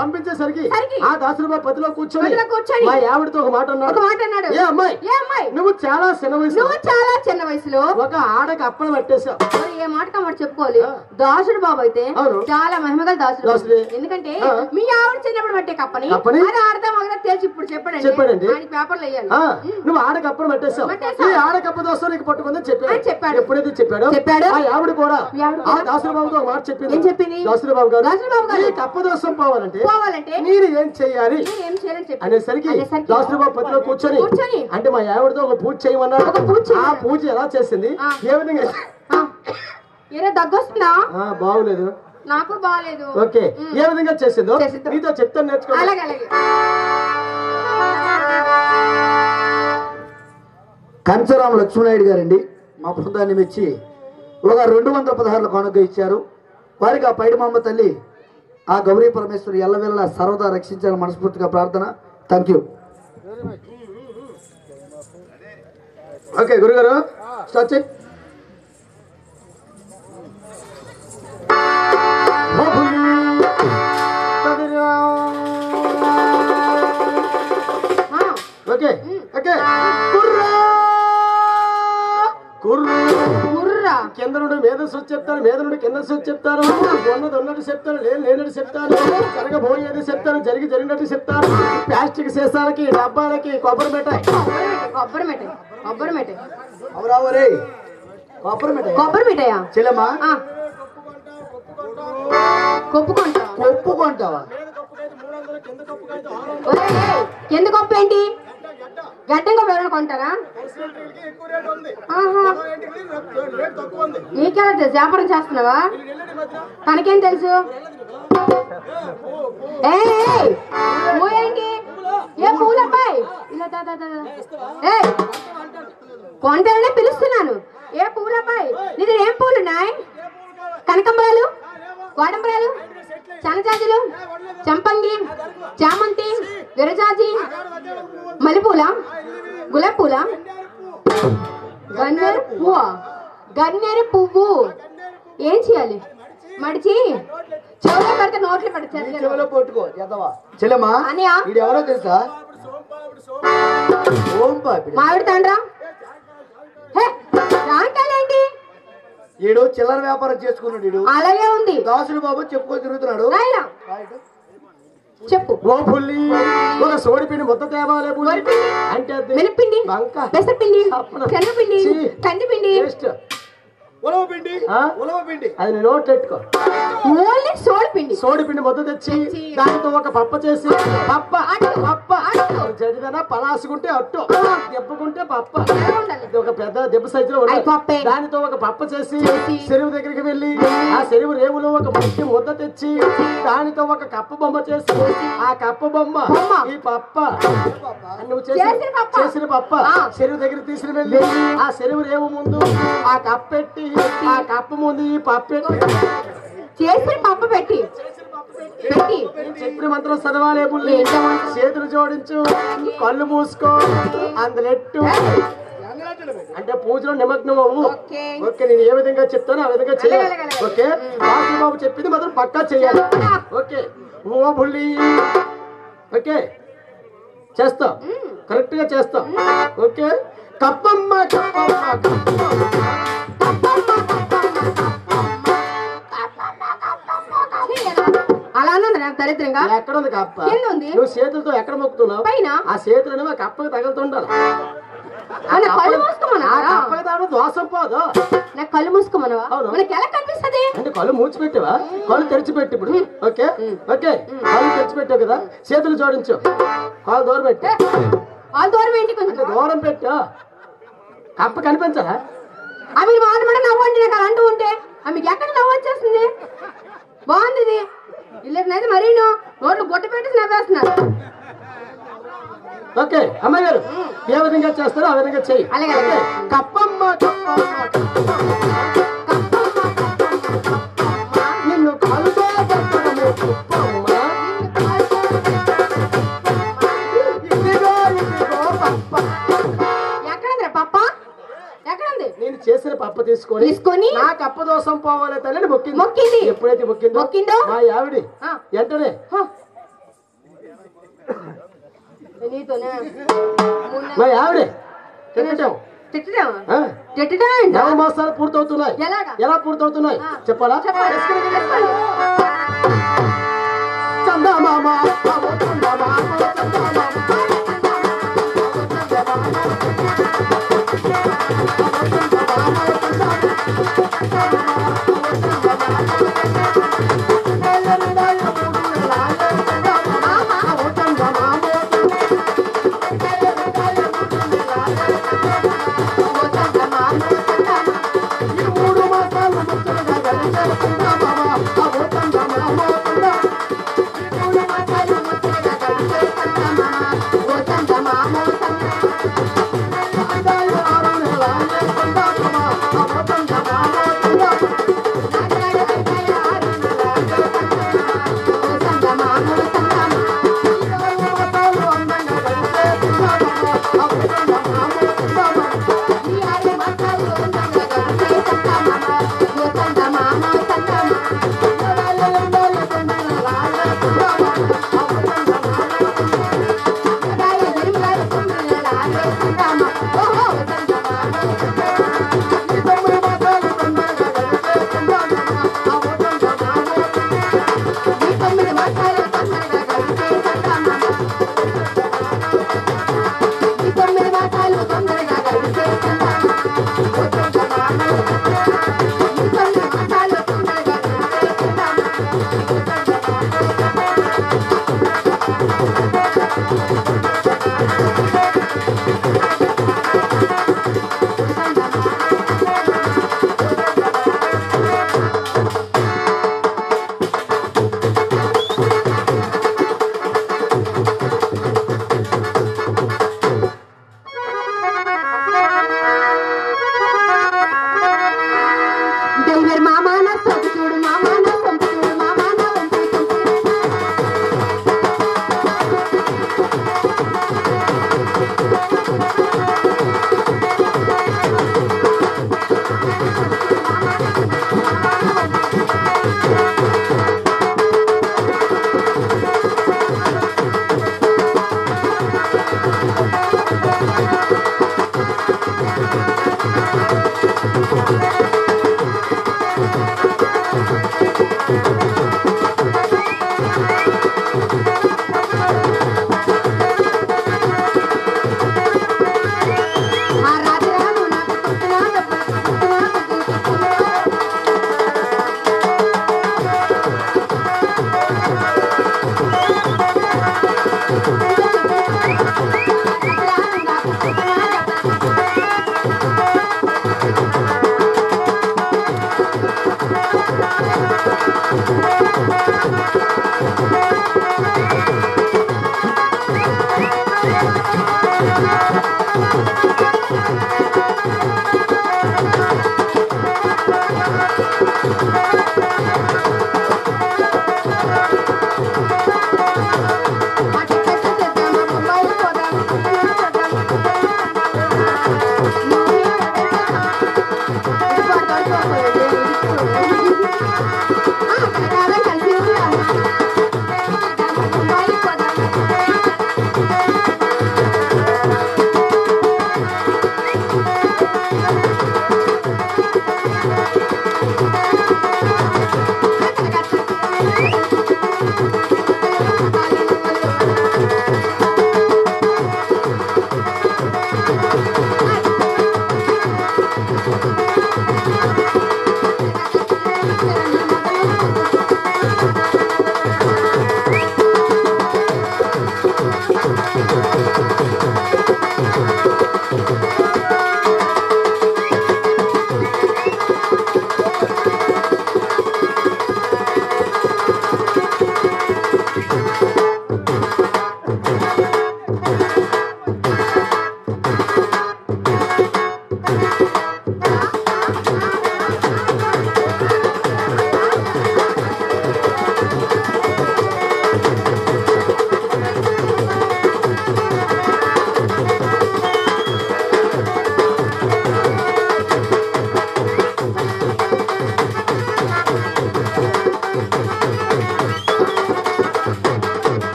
Speaker 1: పంపించేసరికి ఆ దాసులబాబు పతిలో కూర్చొని మా ఆవిడతో ఒక మాట అన్నాడు. ఏ అమ్మాయి నువ్వు చాలా చిన్న వయసు
Speaker 3: వయసులో
Speaker 1: ఒక ఆడకి అప్పలు పట్టేశావు.
Speaker 3: ఏ మాట మాట చెప్పుకోవాలి. దాసుడు బాబు అయితే చాలా మహిమగల దాసుడు. ఎందుకంటే మీ ఆవిడ చిన్నప్పుడు పట్టే కప్పని అది అర్థం అవుతా తెలిసి ఇప్పుడు చెప్పాడండి పేపర్లు వేయాలి.
Speaker 1: నువ్వు ఆడకప్పలు పట్టేశావు. ఈ ఆడకప్ప దోశ నీకు పట్టుకుందని చెప్పాడు. ఎప్పుడైతే చెప్పాడు ఆవిడ కూడా ఆ దాసుడు బాబుతో ఒక మాట చెప్పింది. ఏం చెప్పింది? దాసుడు బాబు గారు ఈ కప్ప దోషం పోవాలంటే మీరు ఏం చెయ్యాలి అనేసరికి దాసుడు బాబు పతిలో కూర్చొని అంటే మా ఆవిడతో ఒక పూజ చేయమన్నాడు. ఆ పూజ ఎలా చేసింది, ఏ విధంగా?
Speaker 3: దగ్గొస్తుందా?
Speaker 1: బాగులేదు,
Speaker 3: నాకు బాగాలేదు.
Speaker 1: ఓకే, ఏ విధంగా చేసిందో నీతో చెప్తాను, నేర్చుకో.
Speaker 2: కంచరామ లక్ష్మణాయుడు గారండి మా బృందాన్ని మెచ్చి ఒక 216 కానుక ఇచ్చారు. వారికి ఆ పైడిమాంబ తల్లి ఆ గౌరీ పరమేశ్వరి ఎల్లవెల్ల సర్వదా రక్షించాలని మనస్ఫూర్తిగా ప్రార్థన. Thank you.
Speaker 1: ఓకే గురుగారు స్టార్ట్ చేయి. ఓకే ఓకే కింద నుండి మీద సొచ్చి చెప్తాను, మీద నుండి కింద సొచ్చి చెప్తాను, ఉన్నది ఉన్నట్టు చెప్తాను, లేనట్టు చెప్తాను, జరగబోయేది చెప్తాను, జరిగినట్టు చెప్తాను. ప్లాస్టిక్ సీసాలకి డబ్బాలకి కొబ్బరి మిఠాయి
Speaker 2: చెల్లెమ్మా కొప్పుకుంటావా?
Speaker 3: కింద కొప్పు ఏంటి? గడ్డం కొప్పు ఎవరైనా కొంటారా? నీకెలా తెలుసు? వ్యాపారం చేస్తున్నావా? తనకేం తెలుసు? ఏంటి? ఏ పూలబ్బాయి కొంటారనే పిలుస్తున్నాను. ఏ పూలబ్బాయి నీ దగ్గర ఏం పూలున్నాయి? కనకంబరాలు, గోడంబరాలు, చనజాజులు, చంపంగి, చామంతి, విరజాజి, మల్లెపూల, గులాబీ పూల, గన్నేరు పువ్వు. ఏం చేయాలి? మడిచి చెవులో పెడితే నోట్లో
Speaker 2: పెట్టుకో. చెల్లెమ్మా ఎవరో తెలుసా?
Speaker 3: మావిడి తండ్రా రాంటాలేంటి?
Speaker 2: ఈడు చిల్లర వ్యాపారం చేసుకున్నాడు.
Speaker 3: అలాగే ఉంది.
Speaker 2: దాసుడు బాబు చెప్పుకొని తిరుగుతున్నాడు.
Speaker 3: చెప్పు.
Speaker 1: ఒక సోడిపిండి మొత్తం తేవాలి అంటే
Speaker 3: మినపిండి, పెసరపిండి, శనగపిండి, కందిపిండి,
Speaker 1: అది నోట్ పెట్టుకో. సోడిపిండి మొత్తం తెచ్చి దాంతో ఒక పప్ప చేసి చదివినా పలాసుకుంటే అట్టు, దెబ్బకుంటే పప్ప, ఒక పెద్ద దెబ్బ సైజులో ఉంటాయి. దానితో ఒక పప్ప చేసి చెరువు దగ్గరికి వెళ్ళి ఆ చెరువు రేవులో ఒక మట్టి ముద్ద తెచ్చి దానితో ఒక కప్ప బొమ్మ చేసి ఆ కప్ప బొమ్మ ఈ పప్ప నువ్వు చేసిన పప్ప చెరువు దగ్గర తీసుకుని వెళ్ళి ఆ చెరువు రేవు ముందు ఆ కప్ప పెట్టి ఆ కప్ప ముందు ఈ పప్ప పెట్టి
Speaker 3: చేసిన పప్ప పెట్టి
Speaker 1: చెప్పిన మంత్రం చదవాలి. చేతులు జోడించు, కళ్ళు మూసుకో, అందులెట్టు అంటే పూజలో నిమగ్నం అవ్వు. ఓకే, నేను ఏ విధంగా చెప్తానో ఆ విధంగా చేయాలి. ఓకే, బాబు చెప్పింది మాత్రం పక్కా చేయాలి. ఓకే ఓ బుల్లి. ఓకే చేస్తా, కరెక్ట్ గా చేస్తా. ఓకే కప్పమ్మ
Speaker 3: అలా నాకు దరిద్రంగా.
Speaker 1: ఎక్కడ ఉంది కప్ప? నువ్వు చేతులతో ఎక్కడ మొక్కుతున్నావు?
Speaker 3: పైన.
Speaker 1: ఆ చేతులు కప్పకి తగులుతుండాలి.
Speaker 3: కళ్ళు మూసుకోమన్నా
Speaker 1: దోషం పోదు.
Speaker 3: నాకు కళ్ళు మూసుకోమనవా? మనకి ఎలా కనిపిస్తుంది
Speaker 1: అంటే కళ్ళు మూచిపెట్టావా? కళ్ళు తెరిచిపెట్టి ఇప్పుడు. ఓకే ఓకే కళ్ళు తెరిచిపెట్టావు కదా, చేతులు జోడించు, కాళ్ళు దూరం పెట్టు.
Speaker 3: కాళ్ళు దూరం ఏంటి? కొంచెం
Speaker 1: దూరం పెట్టు. కప్ప కనిపించరా?
Speaker 3: అవి మాట మాట నవ్వండి. నాకు అలా అంటూ ఉంటే మీకు ఎక్కడ నవ్వు వచ్చేస్తుంది? బాగుంది ఇది. ఇల్లైతే మరీ నోట్లు బొట్ట పెట్టి నవ్వేస్తున్నారు.
Speaker 1: ఓకే అమ్మాయి గారు ఏ విధంగా చేస్తారో ఆ విధంగా చెయ్యి.
Speaker 3: అలాగే
Speaker 1: కప్పమ్మ నిన్ను కాలుతో
Speaker 3: ఎక్కడంది పప్ప? ఎక్కడంది?
Speaker 1: నేను చేసిన పప్ప తీసుకొని నా కప్ప దోషం పోవాలి తల్లి మొక్కింది. ఎప్పుడైతే మొక్కిందో మా ఆవిడ వెంటనే మా ఆవిడే తిట్టడం నవమాసాలు పూర్తవుతున్నాయి. ఎలా పూర్తవుతున్నాయి చెప్పాలా? చందమామ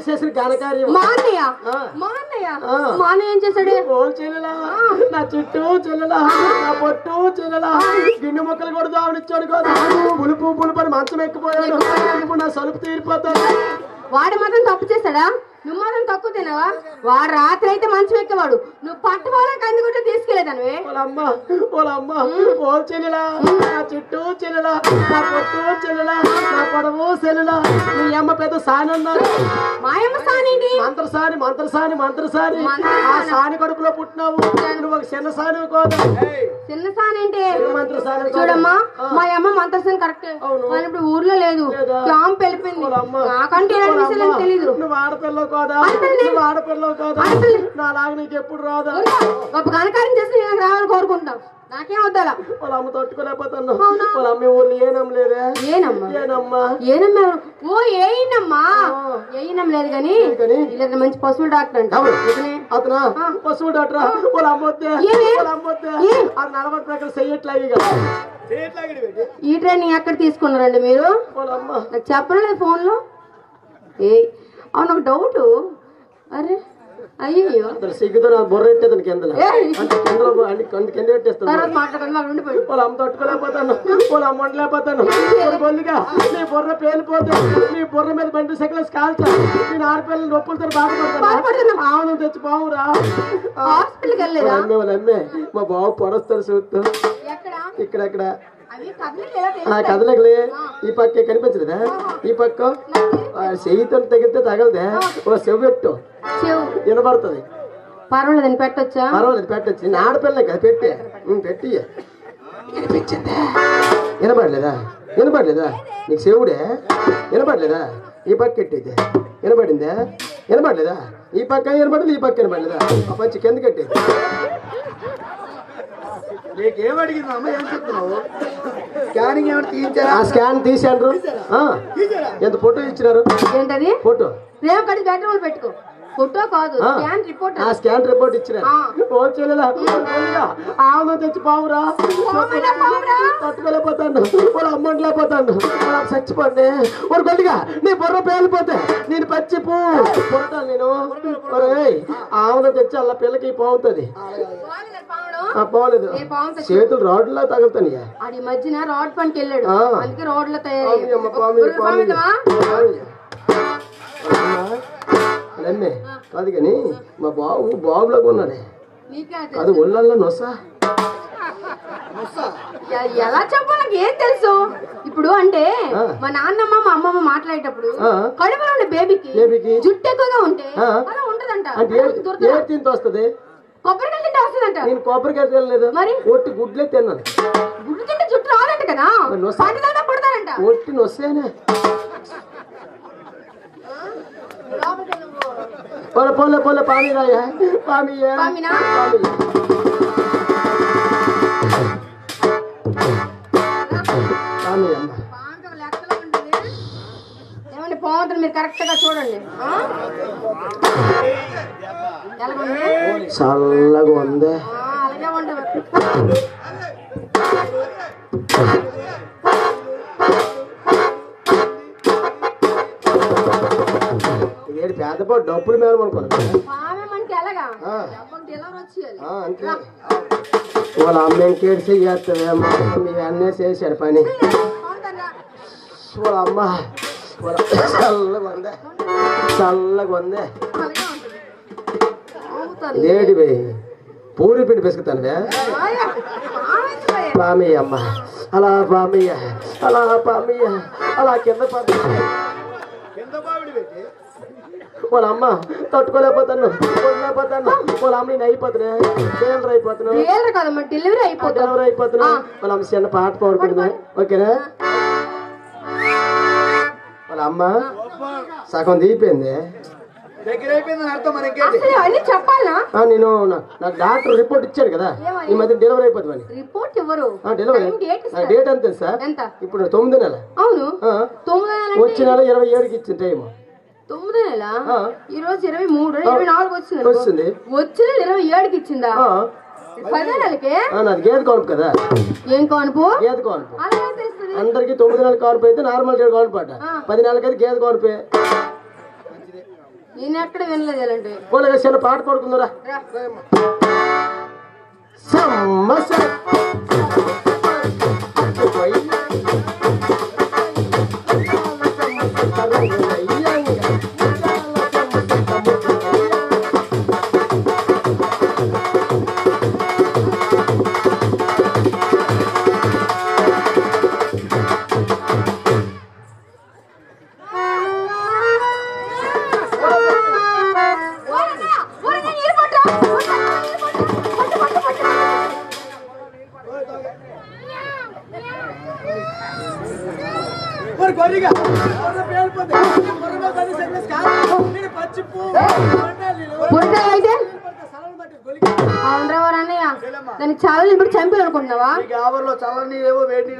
Speaker 1: చేసిన ఘనకార్యం
Speaker 3: మా అన్నయ్య మా అన్నయ్య మా అన్నయ్య ఏం చేశాడు?
Speaker 1: చెల్లెలా నా చుట్టూ చెల్లెలా నా పొట్టు చెల్లెలా గిన్నె మొక్కలు కూడా దావనిచ్చాడు కదా పులుపు పులుపని మంచం ఎక్కిపోయాడు ఇప్పుడు నా సలుపు తీరిపోతాడు.
Speaker 3: వాడు మాత్రం తప్పు చేశాడా? నువ్వు మాత్రం తక్కువ తిన్నావా? వాడు రాత్రి అయితే మంచం ఎక్కేవాడు, నువ్వు పట్టుకోలే కందుకుంటే తీసుకెళ్లేదానివే.
Speaker 1: ఓ చెల్లెలా నా చుట్టూ చెల్లెలా నా పొట్టు చెల్లెలా నా పొడవు చెల్లెలా నీ అమ్మ పెద్ద సాని అన్నారు.
Speaker 3: మా అమ్మ సానేంటి? మంత్రసాని ఆ సాని కడుపులో పుట్టినావు నువ్వు ఒక చిన్న సాని కోదా. చిన్న సానేంటి? చూడమ్మా మా అమ్మ మంత్రసాని కరెక్ట్, ఇప్పుడు ఊర్లో లేదు, క్యాంప్ వెళ్ళిపోయింది. నాకంటే తెలీదు.
Speaker 1: నువ్వు ఆడపిల్ల కోదా ఆడపిల్లవు కాదా నాలాగా నీకు ఎప్పుడు రాదా?
Speaker 3: గొప్ప ఘనకార్యం చేసి నేను రావాలని కోరుకుంటాం. నాకేం వద్దాలా?
Speaker 1: వాళ్ళ అమ్మ తట్టుకోలేకపోతాను. వాళ్ళ అమ్మ ఊర్లో ఏనమ్మలేదే.
Speaker 3: ఏనమ్మా? ఓ ఏనమ్మా ఏనం లేదు కానీ ఇలా మంచి పశువుల డాక్టర్ అంట.
Speaker 1: అతను పశువుల డాక్టర్. వాళ్ళ అమ్మ వద్దే అది నలభై ప్రకారం చెయ్యట్లాగి కదా.
Speaker 3: ఈ ట్రైనింగ్ ఎక్కడ తీసుకున్నారండి మీరు? నాకు చెప్పలేదు ఫోన్ లో. అవును ఒక డౌట్. అరే అయ్యో
Speaker 1: సిగ్గుతో బొర్ర పెట్టేది కింద కింద పెట్టేస్తాను. వాళ్ళ అమ్మ తట్టుకోలేకపోతాను. వాళ్ళ అమ్మ వండలేకపోతాను. బొల్లిగా నీ బొర్ర పేలిపోతే నీ బొర్ర మీద బండి సెకండ్స్ కాల్చా నేను ఆడపిల్లలు నొప్పులతో బాధపడతాను. ఆవును తెచ్చి బావురా అమ్మే మా బావు పొడస్తాడు చూస్తూ ఇక్కడెక్కడ కదలకలే. ఈ పక్క కనిపించలేదా? ఈ పక్క చెయ్యితో తగిలితే తగలదే. ఓ చెవు పెట్టు వినబడుతుంది.
Speaker 3: పర్వాలేదు పెట్టొచ్చా?
Speaker 1: పర్వాలేదు పెట్టచ్చు. నేను ఆడపిల్ల కదా పెట్టి వినిపించిందా? వినపడలేదా నీకు చెవుడే? వినపడలేదా? ఈ పక్క ఎట్టయితే వినపడిందా? వినపడలేదా? ఈ పక్క వినపడలేదు, ఈ పక్క వినపడలేదా? ఆ పంచి కింద కట్టేది.
Speaker 2: నీకేమడిగింది అమ్మ? ఏం చెప్తున్నావు? స్కానింగ్ ఏమైనా తీయించారా?
Speaker 1: ఆ స్కాన్ తీసారు. ఎంత ఫోటో ఇచ్చినారు?
Speaker 3: ఏంటది?
Speaker 1: ఫోటో
Speaker 3: రేపు కడి బెడ్రూమ్ పెట్టుకో. ఫోటో కాదు
Speaker 1: స్కాన్ రిపోర్ట్ ఇచ్చినారు. ఆవును తెచ్చి పావురా తట్టుకోలేకపోతాను. వాళ్ళ అమ్మ లేకపోతాను. చచ్చిపోండి ఒక గొడ్డిగా నీ బుర్ర పేలిపోతే నేను పచ్చి పుడతాను నేను. ఆవును తెచ్చి అలా పిల్లకి పోతుంది. పోలేదు చేతులు రాడ్లా తగులుతాను.
Speaker 3: అది మధ్యన రాడ్ పనికి వెళ్ళాడు, అందుకే రోడ్ల
Speaker 1: అమ్మే కాదు కానీ మా బాబులాగా ఉన్నాడే. అది ఒళ్ళల్లో నొసా
Speaker 3: ఎలా చెప్పాలి నాకు ఏం తెలుసు. ఇప్పుడు అంటే మా నాన్నమ్మ మా అమ్మమ్మ మాట్లాడేటప్పుడు కడుపులో ఉండే బేబీకి జుట్టు ఎక్కువగా ఉంటే అలా ఉంటదంట.
Speaker 1: తింటూ వస్తుంది.
Speaker 3: కొబ్బరికాయ తింటే వస్తుందంట.
Speaker 1: నేను కొబ్బరికాయ తినలేదు, మరి ఒట్టి గుడ్లే తిన్నాను.
Speaker 3: గుడ్లు తింటే జుట్టు రాదంట కదా, పుడతారంట.
Speaker 1: ఒట్టి నొస్తేనే పోలే పోలే పామి రాయా పామియా
Speaker 3: ఏమండి పోతుంది మీరు కరెక్ట్ గా చూడండి.
Speaker 1: చల్లగా ఉంది.
Speaker 3: అలాగే ఉండదు.
Speaker 1: పేదపో డబ్బులు మేడం అనుకోండి. అంతే వాళ్ళ అమ్మ కేడిసి చేస్తుందేమో. మీ అన్నీ చేశాడు పని. వాళ్ళ అమ్మ చల్లగా ఉందే. లేడి పోయి పూరి పిండి పెసుకుతానువే. పామయ్య అమ్మ అలా పామయ్య అలా కింద వాళ్ళ అమ్మ తట్టుకోలేకపోతాను. వాళ్ళ అమ్మ నేను అయిపోతున్నా డెలివరీ అయిపోతున్నా. వాళ్ళ అమ్మ చిన్న పాట పాడుకుంటున్నా. ఓకేనా? వాళ్ళ అమ్మ సగం దిగిపోయింది. నేను నాకు డాక్టర్ రిపోర్ట్ ఇచ్చాడు కదా ఈ మధ్య డెలివరీ అయిపోతుంది.
Speaker 3: రిపోర్ట్ ఎవరు?
Speaker 1: డెలివరీ డేట్ అంతే సార్. ఇప్పుడు 9 నెల.
Speaker 3: అవును
Speaker 1: వచ్చే నెల 27కి ఇచ్చిన టైం.
Speaker 3: 9 నెల ఈ రోజు 23 24 వచ్చింది. వచ్చిన 27కి ఇచ్చిందా? 10 నెలకే.
Speaker 1: నాది గేదె కానుపు కదా.
Speaker 3: ఏం కానుపు?
Speaker 1: గేదె కానుపు. అందరికి 9 నెలల కానుపు అయితే నార్మల్ కానుపు అట. 10 నెలలకైతే గేదె కానుపే.
Speaker 3: నేను ఎక్కడ వినలేదు ఎలాంటి
Speaker 1: పోలేగా చిన్న పాట పాడుకుందరా
Speaker 3: దానికి చాలా ఇప్పుడు చంపి అనుకుంటున్నావా
Speaker 2: చల్లని ఏవో వేడి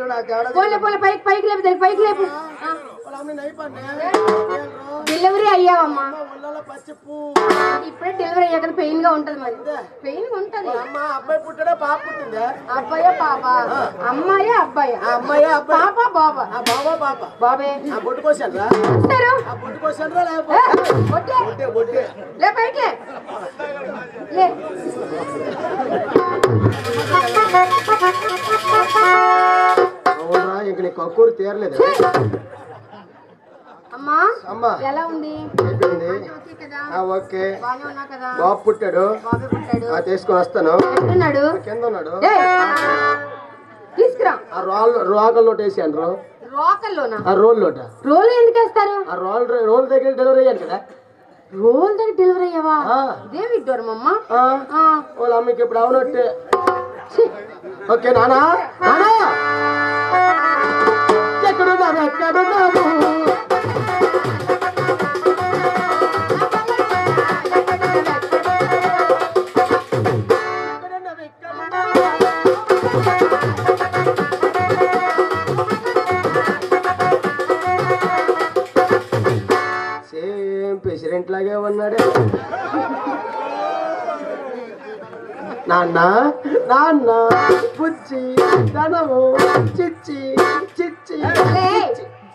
Speaker 3: పోలే పోలే పైకి పైకి లేపు దానికి పైకి లేపు డెలివరీ అయ్యావమ్మా ఇప్పుడే డెలివరీ అయ్యాక పెయిన్ గా ఉంటది మరి పెయిన్ గా ఉంటది
Speaker 1: అబ్బాయి పుట్టాడా పాప పుట్టిందా
Speaker 3: అబ్బాయా పాప అమ్మాయా అబ్బాయా
Speaker 1: అమ్మాయి
Speaker 3: పాప బాబా
Speaker 1: బాబా పాప
Speaker 3: బాబే
Speaker 1: బొట్టు కోసారా బొట్టు కోసారా
Speaker 3: లే పైకి లే
Speaker 1: అవునా ఇంక నీ కక్కూరు తీరలేదు
Speaker 3: అమ్మా
Speaker 1: అమ్మా
Speaker 3: ఎలా ఉంది
Speaker 1: అయిపోయింది ఓకే
Speaker 3: బాగానే ఉన్నా కదా
Speaker 1: బాబు పుట్టాడు
Speaker 3: బాబే పుట్టాడు
Speaker 1: తీసుకొని వస్తాను
Speaker 3: ఎక్కడున్నాడు
Speaker 1: కింద ఉన్నాడు
Speaker 3: తీసుకురా
Speaker 1: ఆ రోకల్లో వేసాను
Speaker 3: రోకల్లోనా
Speaker 1: ఆ రోల్లోట
Speaker 3: రోల్ ఎందుకు వేస్తారు
Speaker 1: ఆ రోల్ దగ్గర డెలివరీ అయ్యాను కదా
Speaker 3: రోల్ దగ్గర డెలివరీ అయ్యావా ఇదే విడ్డోరం అమ్మ
Speaker 1: వాళ్ళ అమ్మకి ఇప్పుడు అవునట్టే ఓకే నానా నానా ఎక్కడున్నారు ఎక్కడున్నారు సేమ్ ప్రెసిడెంట్ లాగే ఉన్నాడే నాన్న నాన్న బుజ్జి ధనము చిచ్చి చిచ్చి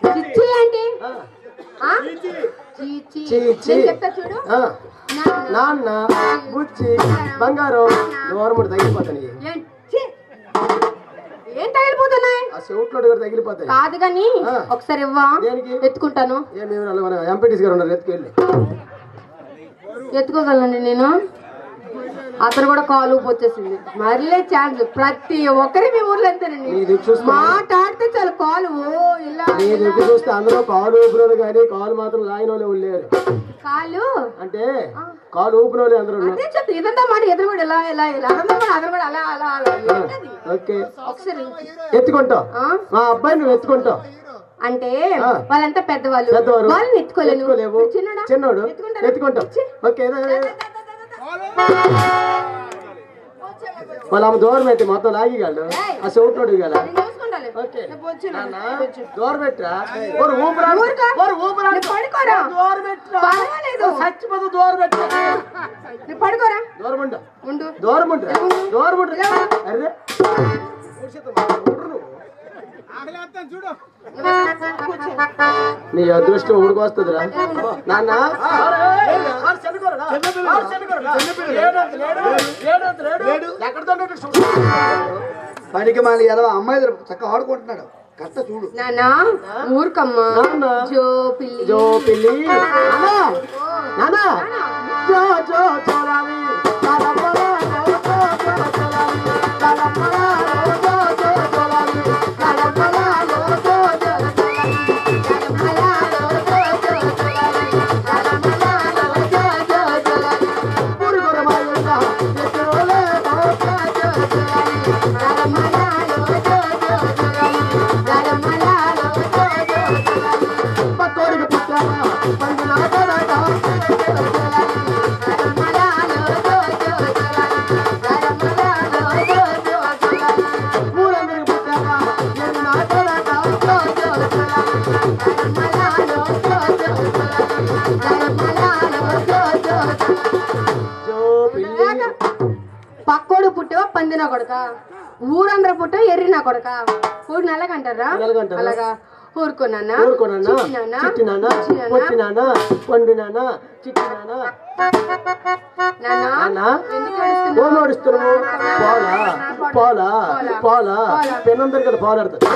Speaker 3: చిచ్చి ఏంటి చెప్తా చూడు
Speaker 1: నాన్న బుజ్జి బంగారం గవర్నమెంట్ తగిలిపోతాయి
Speaker 3: ఏం తగిలిపోతున్నాయి
Speaker 1: ఆ చెవుట్లో కూడా తగిలిపోతాయి
Speaker 3: కాదు కానీ ఒకసారి ఇవ్వా ఎత్తుకుంటాను
Speaker 1: ఎంపీటీసీ గారు ఉన్నారు ఎత్తుకెళ్ళి
Speaker 3: ఎత్తుకోగలనండి నేను అతను కూడా కాలు వచ్చేసింది మళ్ళీ ఛాన్స్ ప్రతి ఒక్కరి మీ ఊర్లో అంతేనండి మాట్లాడితే చాలా కాలు ఇలా
Speaker 1: చూస్తే అందరూ కాలు ఊపిన కానీ కాలు మాత్రం లాగిన వాళ్ళు లేరు
Speaker 3: కాలు
Speaker 1: అంటే కాలు ఊపిన వాళ్ళు అందరూ
Speaker 3: ఇదంతా మాట ఎదురు కూడా ఇలా ఇలా ఇలా అతను కూడా అలా అలా అలా
Speaker 1: ఓకే
Speaker 3: ఒకసారి
Speaker 1: ఎత్తుకుంటావు మా అబ్బాయి నువ్వు ఎత్తుకుంటావు
Speaker 3: అంటే వాళ్ళంతా పెద్దవాళ్ళు వాళ్ళని ఎత్తుకోలేను
Speaker 1: చిన్నోడు ఎత్తుకుంటావు ఓకే వాళ్ళ అమ్మ దూరం పెట్టి మొత్తం లాగిగాడు ఆ చెవుట్లోడు దూరం పెట్టరా చచ్చిపోతు దూరం పెట్టరా దూరం దూరం దూరం అరే నీ అదృష్టం ఊడికొస్తుందిరా నాన్న
Speaker 2: పనికి మళ్ళీ ఏదో అమ్మాయి చక్కగా ఆడుకుంటున్నాడు కష్ట చూడు
Speaker 3: నానా ఊరుకమ్మా జో పిల్లి
Speaker 1: జో పిల్లి నానా జో జో చోరావి
Speaker 3: పక్కోడు పుట్టవా పందిన కొడక ఊరందరూ పుట్టవా ఎర్రినా కొడక కోడి నల్లగంటారా అలాగా ఊరుకోనన్నా
Speaker 1: ఊరుకోనన్నా చిట్టినానా పొట్టినానా పండినానా చిట్టినానా ఓడిస్తున్నావు పోలా పోలా పెన్నందరు కదా పోలాడుతుంది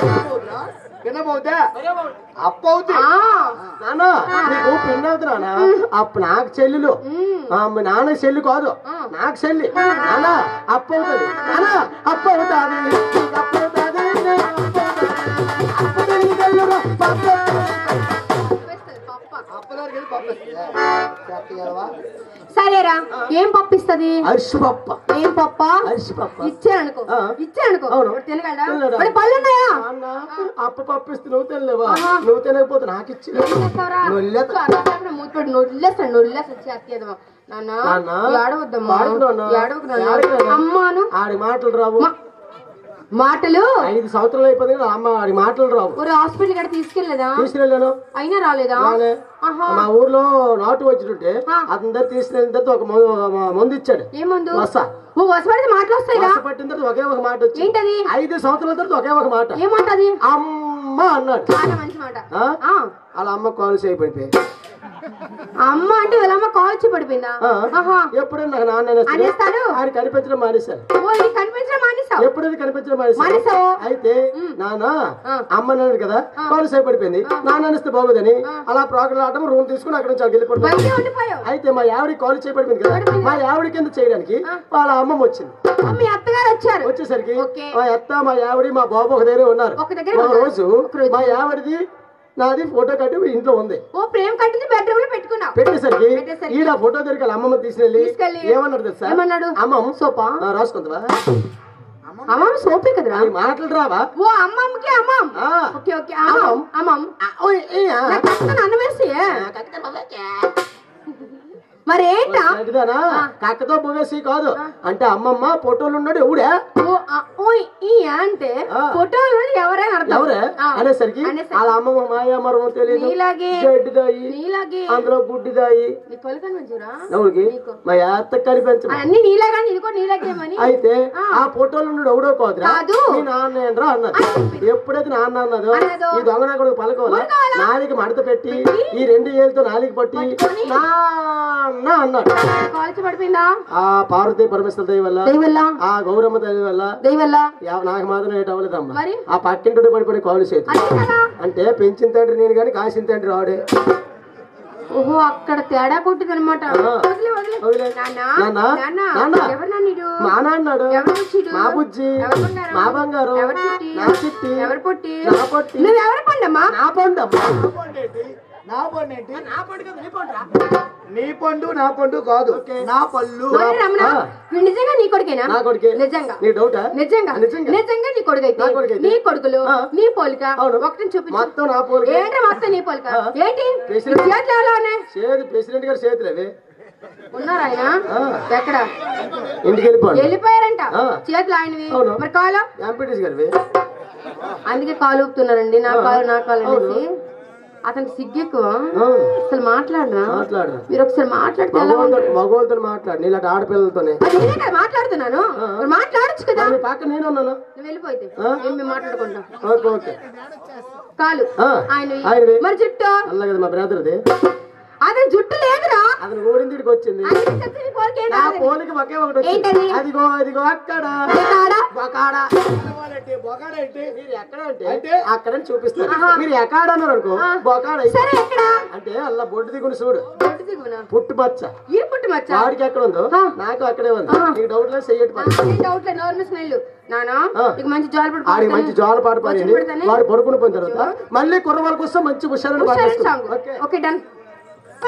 Speaker 1: నానా నీకు పెన్ను అవుతుంది నానా అప్పు నాకు చెల్లెలు నాన్న చెల్లి కాదు నాకు చెల్లి నానా అప్పు అవుతుంది నానా అప్పు అవుతుంది
Speaker 3: సరేరా ఏం పప్పిస్తుంది
Speaker 1: అరిసిపప్ప
Speaker 3: ఏం పప్ప
Speaker 1: అరిసిపప్ప
Speaker 3: ఇచ్చానుకో తినగలడా పళ్ళు ఉన్నాయా
Speaker 1: అప్ప పప్పిస్తే నువ్వు తినలేవా నువ్వు తినకపోతే నాకు ఇచ్చి
Speaker 3: అమ్మాను
Speaker 1: ఆడి మాటలు రావు
Speaker 3: మాటలు
Speaker 1: 5 సంవత్సరాలు అయిపోయింది అమ్మ ఆడి మాటలు రావు
Speaker 3: హాస్పిటల్ గడ తీసుకెళ్ళలేదా
Speaker 1: తీసుకెళ్ళాను
Speaker 3: అయినా రాలేదా
Speaker 1: మా ఊర్లో నాటు వచ్చినట్టే అతని దగ్గర తీసుకెళ్ళిన తర్వాత ఒక మందు ఇచ్చాడు
Speaker 3: ఏ మందు
Speaker 1: వసపడితే
Speaker 3: మాటలు వస్తాయి
Speaker 1: పట్టిన తర్వాత ఒకే ఒక మాట వచ్చి
Speaker 3: ఏంటది
Speaker 1: 5 సంవత్సరాల తర్వాత ఒకే ఒక మాట
Speaker 3: ఏమంటది
Speaker 1: అమ్మ అన్నాడు
Speaker 3: మంచి మాట
Speaker 1: అలా అమ్మ కాల్ చేయబడిపోయి
Speaker 3: అమ్మ అంటే వాళ్ళమ్మ కాల్ వచ్చి పడిపోయిందా
Speaker 1: ఎప్పుడైనా నాన్న ఆయన కనిపించడం మానేశారు ఎప్పుడైతే కనిపించడం మానేశారు అయితే నాన్న అమ్మ అన్నాడు కదా కాల్ చేయబడిపోయింది నాన్న అనిస్తే బాగోదని అలా ప్రాకులాడడం రూమ్ తీసుకుని అక్కడ నుంచి వెళ్ళిపోయి అయితే మా ఆవిడ కాల్ చేయబడిపోయింది కదా మా ఆవిడ కింద చేయడానికి వాళ్ళ అమ్మమ్మ వచ్చింది వచ్చేసరికి మా అత్త మా ఆవిడ మా బాబు ఒక దగ్గర ఉన్నారు ఒక రోజు మా ఆవిడది నాది ఫోటో కట్టి ఇంట్లో ఉంది పెట్టేసరికి ఈడ ఫోటో దొరికి అమ్మమ్మ తీసుకెళ్ళి ఏమన్నాడు తెలుసా అమ్మమ్మ సోపా రాసుకుందా
Speaker 3: అమ్మమ్మ సోపే కదరా
Speaker 1: మాటలు రావా
Speaker 3: ఓ అమ్మమ్మకి అమ్మమ్మ ఓకే ఓకే అమ్మమ్మ అన్నమేసి మరేంటా
Speaker 1: కక్కతో బువేసి కాదు అంటే అమ్మమ్మ ఫోటోలు ఉన్నాడు ఎవడే
Speaker 3: అంటే ఫోటోలు ఎవరైనా
Speaker 1: ఎవరే అనేసరికి వాళ్ళ అమ్మమ్మ మాయా మరమో తెలియదు
Speaker 3: నీలాగే
Speaker 1: అందులో గుడ్డిదాయి ఎవరికి మా అత్త కనిపించు
Speaker 3: అన్ని నీలాగా ఇదిగో నీలాగేమని
Speaker 1: అయితే ఆ ఫోటోలు ఉన్నాడు ఎవడో కాదురా నీ నాన్న అన్నది ఎప్పుడైతే నాన్న అన్నదో ఈ దొంగ నా కొడుకు పలకోవాలా నాలిక మడత పెట్టి ఈ 2 ఏళ్ళతో నాలిక పట్టి అన్నాడు ఆ పార్వతీ పరమేశ్వర దయ వల్ల ఆ గౌరమ్మ దయ వల్ల నాకు మాత్రం ఏట అవ్వలేదమ్మా ఆ పక్కింటి పడిపోయి కాలు చేతి అంటే పెంచిన తండ్రి నేను గాని కాసిన తండ్రి రాడే
Speaker 3: ఓహో అక్కడ తేడా కొట్టింది అనమాట
Speaker 1: మా నాన్నాడు మా బుజ్జి మా బంగారు నా చిట్టి
Speaker 3: ఎవరు పొట్టి
Speaker 1: నా పొట్టి
Speaker 3: నువ్వెవరు పండమ్మా
Speaker 1: నా పండమ్మా
Speaker 2: నీ పండు నా పండు కాదు నా పళ్ళు
Speaker 3: నిజంగా నీ కొడుకేనా
Speaker 1: నా కొడుకే
Speaker 3: నిజంగా
Speaker 1: నీ డౌటా
Speaker 3: నిజంగా నిజంగా నీ కొడుకైతే నీ కొడుకులు నీ పోలిక ఒకటి చూపి
Speaker 1: మొత్తం నా పోలిక
Speaker 3: ఏంటి మొత్తం నీ పోలిక ఏంటి
Speaker 1: ప్రెసిడెంట్ గారు చేతులు అవి
Speaker 3: ఉన్నారు ఆయన ఎక్కడ
Speaker 1: ఇంటికి
Speaker 3: వెళ్ళిపోయారంట చేతులు ఆయనవి మరి కాలు
Speaker 1: ఎంపీటీసీ గారివి
Speaker 3: అందుకే కాలు ఊపుతున్నారండి నా కాలు అనేసి అతనికి సిగ్గెక్కువ అసలు మాట్లాడరా మీరు ఒకసారి మాట్లాడితే
Speaker 1: మగవాళ్ళతో మాట్లాడు నీలాంటి ఆడపిల్లలతోనే
Speaker 3: మాట్లాడుతున్నాను మాట్లాడచ్చు కదా
Speaker 1: పక్కన నేను ఉన్నాను
Speaker 3: నువ్వు వెళ్ళిపోతే మేము మాట్లాడుకుంటాం కాలు
Speaker 1: ఆయన
Speaker 3: మరి జుట్టు
Speaker 1: అల్ల కదా మా బ్రదర్ది
Speaker 3: అతని జుట్టు లేదురా
Speaker 1: అతను ఊరింటికి వచ్చింది నా పోలికి ఒకే ఒకటి వచ్చింది అదిగో అదిగో అక్కడ అంటే అక్కడ చూపిస్తారు మీరు ఎక్కడ అన్నారు అనుకో బొకాడ అంటే అలా బొడ్డు దిగుని చూడు పుట్టు మచ్చ వాడికి ఎక్కడ ఉందో నాకు అక్కడే ఉంది నీకు డౌట్ లేదు చెయ్యటి మంచి జోల పాట పాడింది వాడు పడుకుని పోయిన తర్వాత మళ్ళీ కుర్రవాళ్ళ కోసం మంచి హుషారు
Speaker 3: ఓకే డన్
Speaker 4: ఈ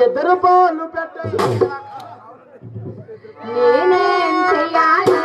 Speaker 1: ఇద్దరు పాలు పెట్ట
Speaker 3: నేనేం చెయ్యాలి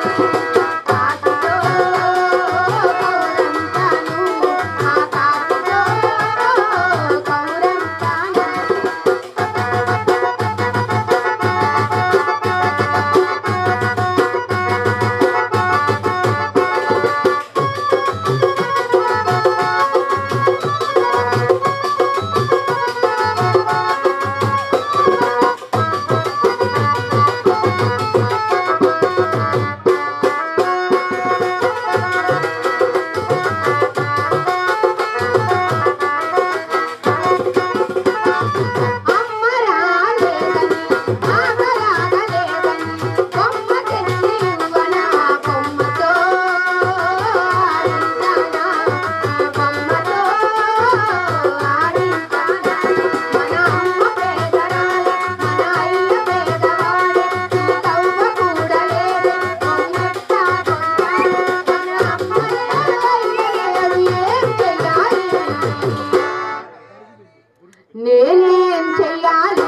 Speaker 3: నేనేం చెయ్యాలి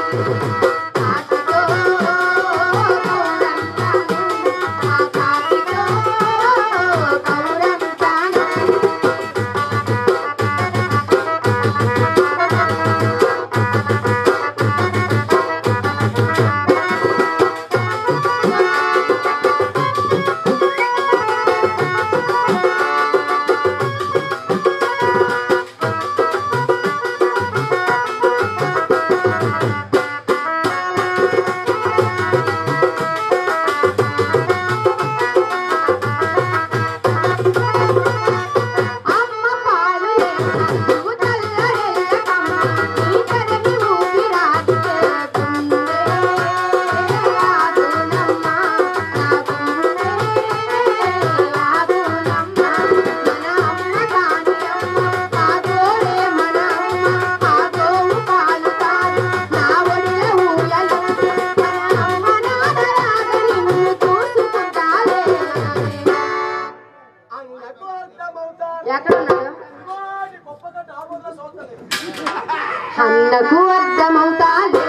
Speaker 3: అన్నకు అర్థమవుతాది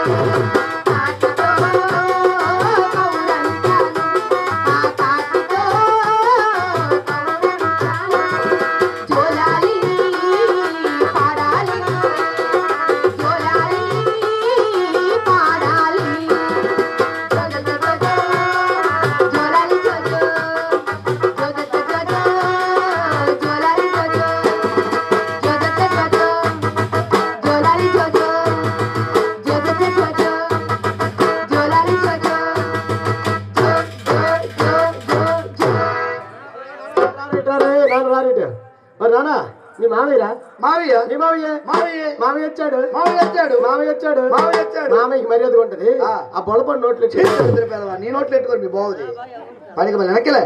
Speaker 3: జోలాలి పాడాలి జోలాలి పాడాలి జోలాలి జోజో జోలాలి జోజో
Speaker 1: నానా నీ మామయ్యరా
Speaker 2: మావయ్య
Speaker 1: నీ మామయ్య
Speaker 2: మావయ్య
Speaker 1: మామయ్య వచ్చాడు
Speaker 2: మావయ్య వచ్చాడు
Speaker 1: మామయ్య వచ్చాడు
Speaker 2: మావయ్య వచ్చాడు
Speaker 1: మామయ్యకి మర్యాద ఉంటది ఆ బొలపడి నోట్లు
Speaker 2: నీ నోట్లు పెట్టుకోండి బాగుంది పనికి మళ్ళీ వెనక్కిలే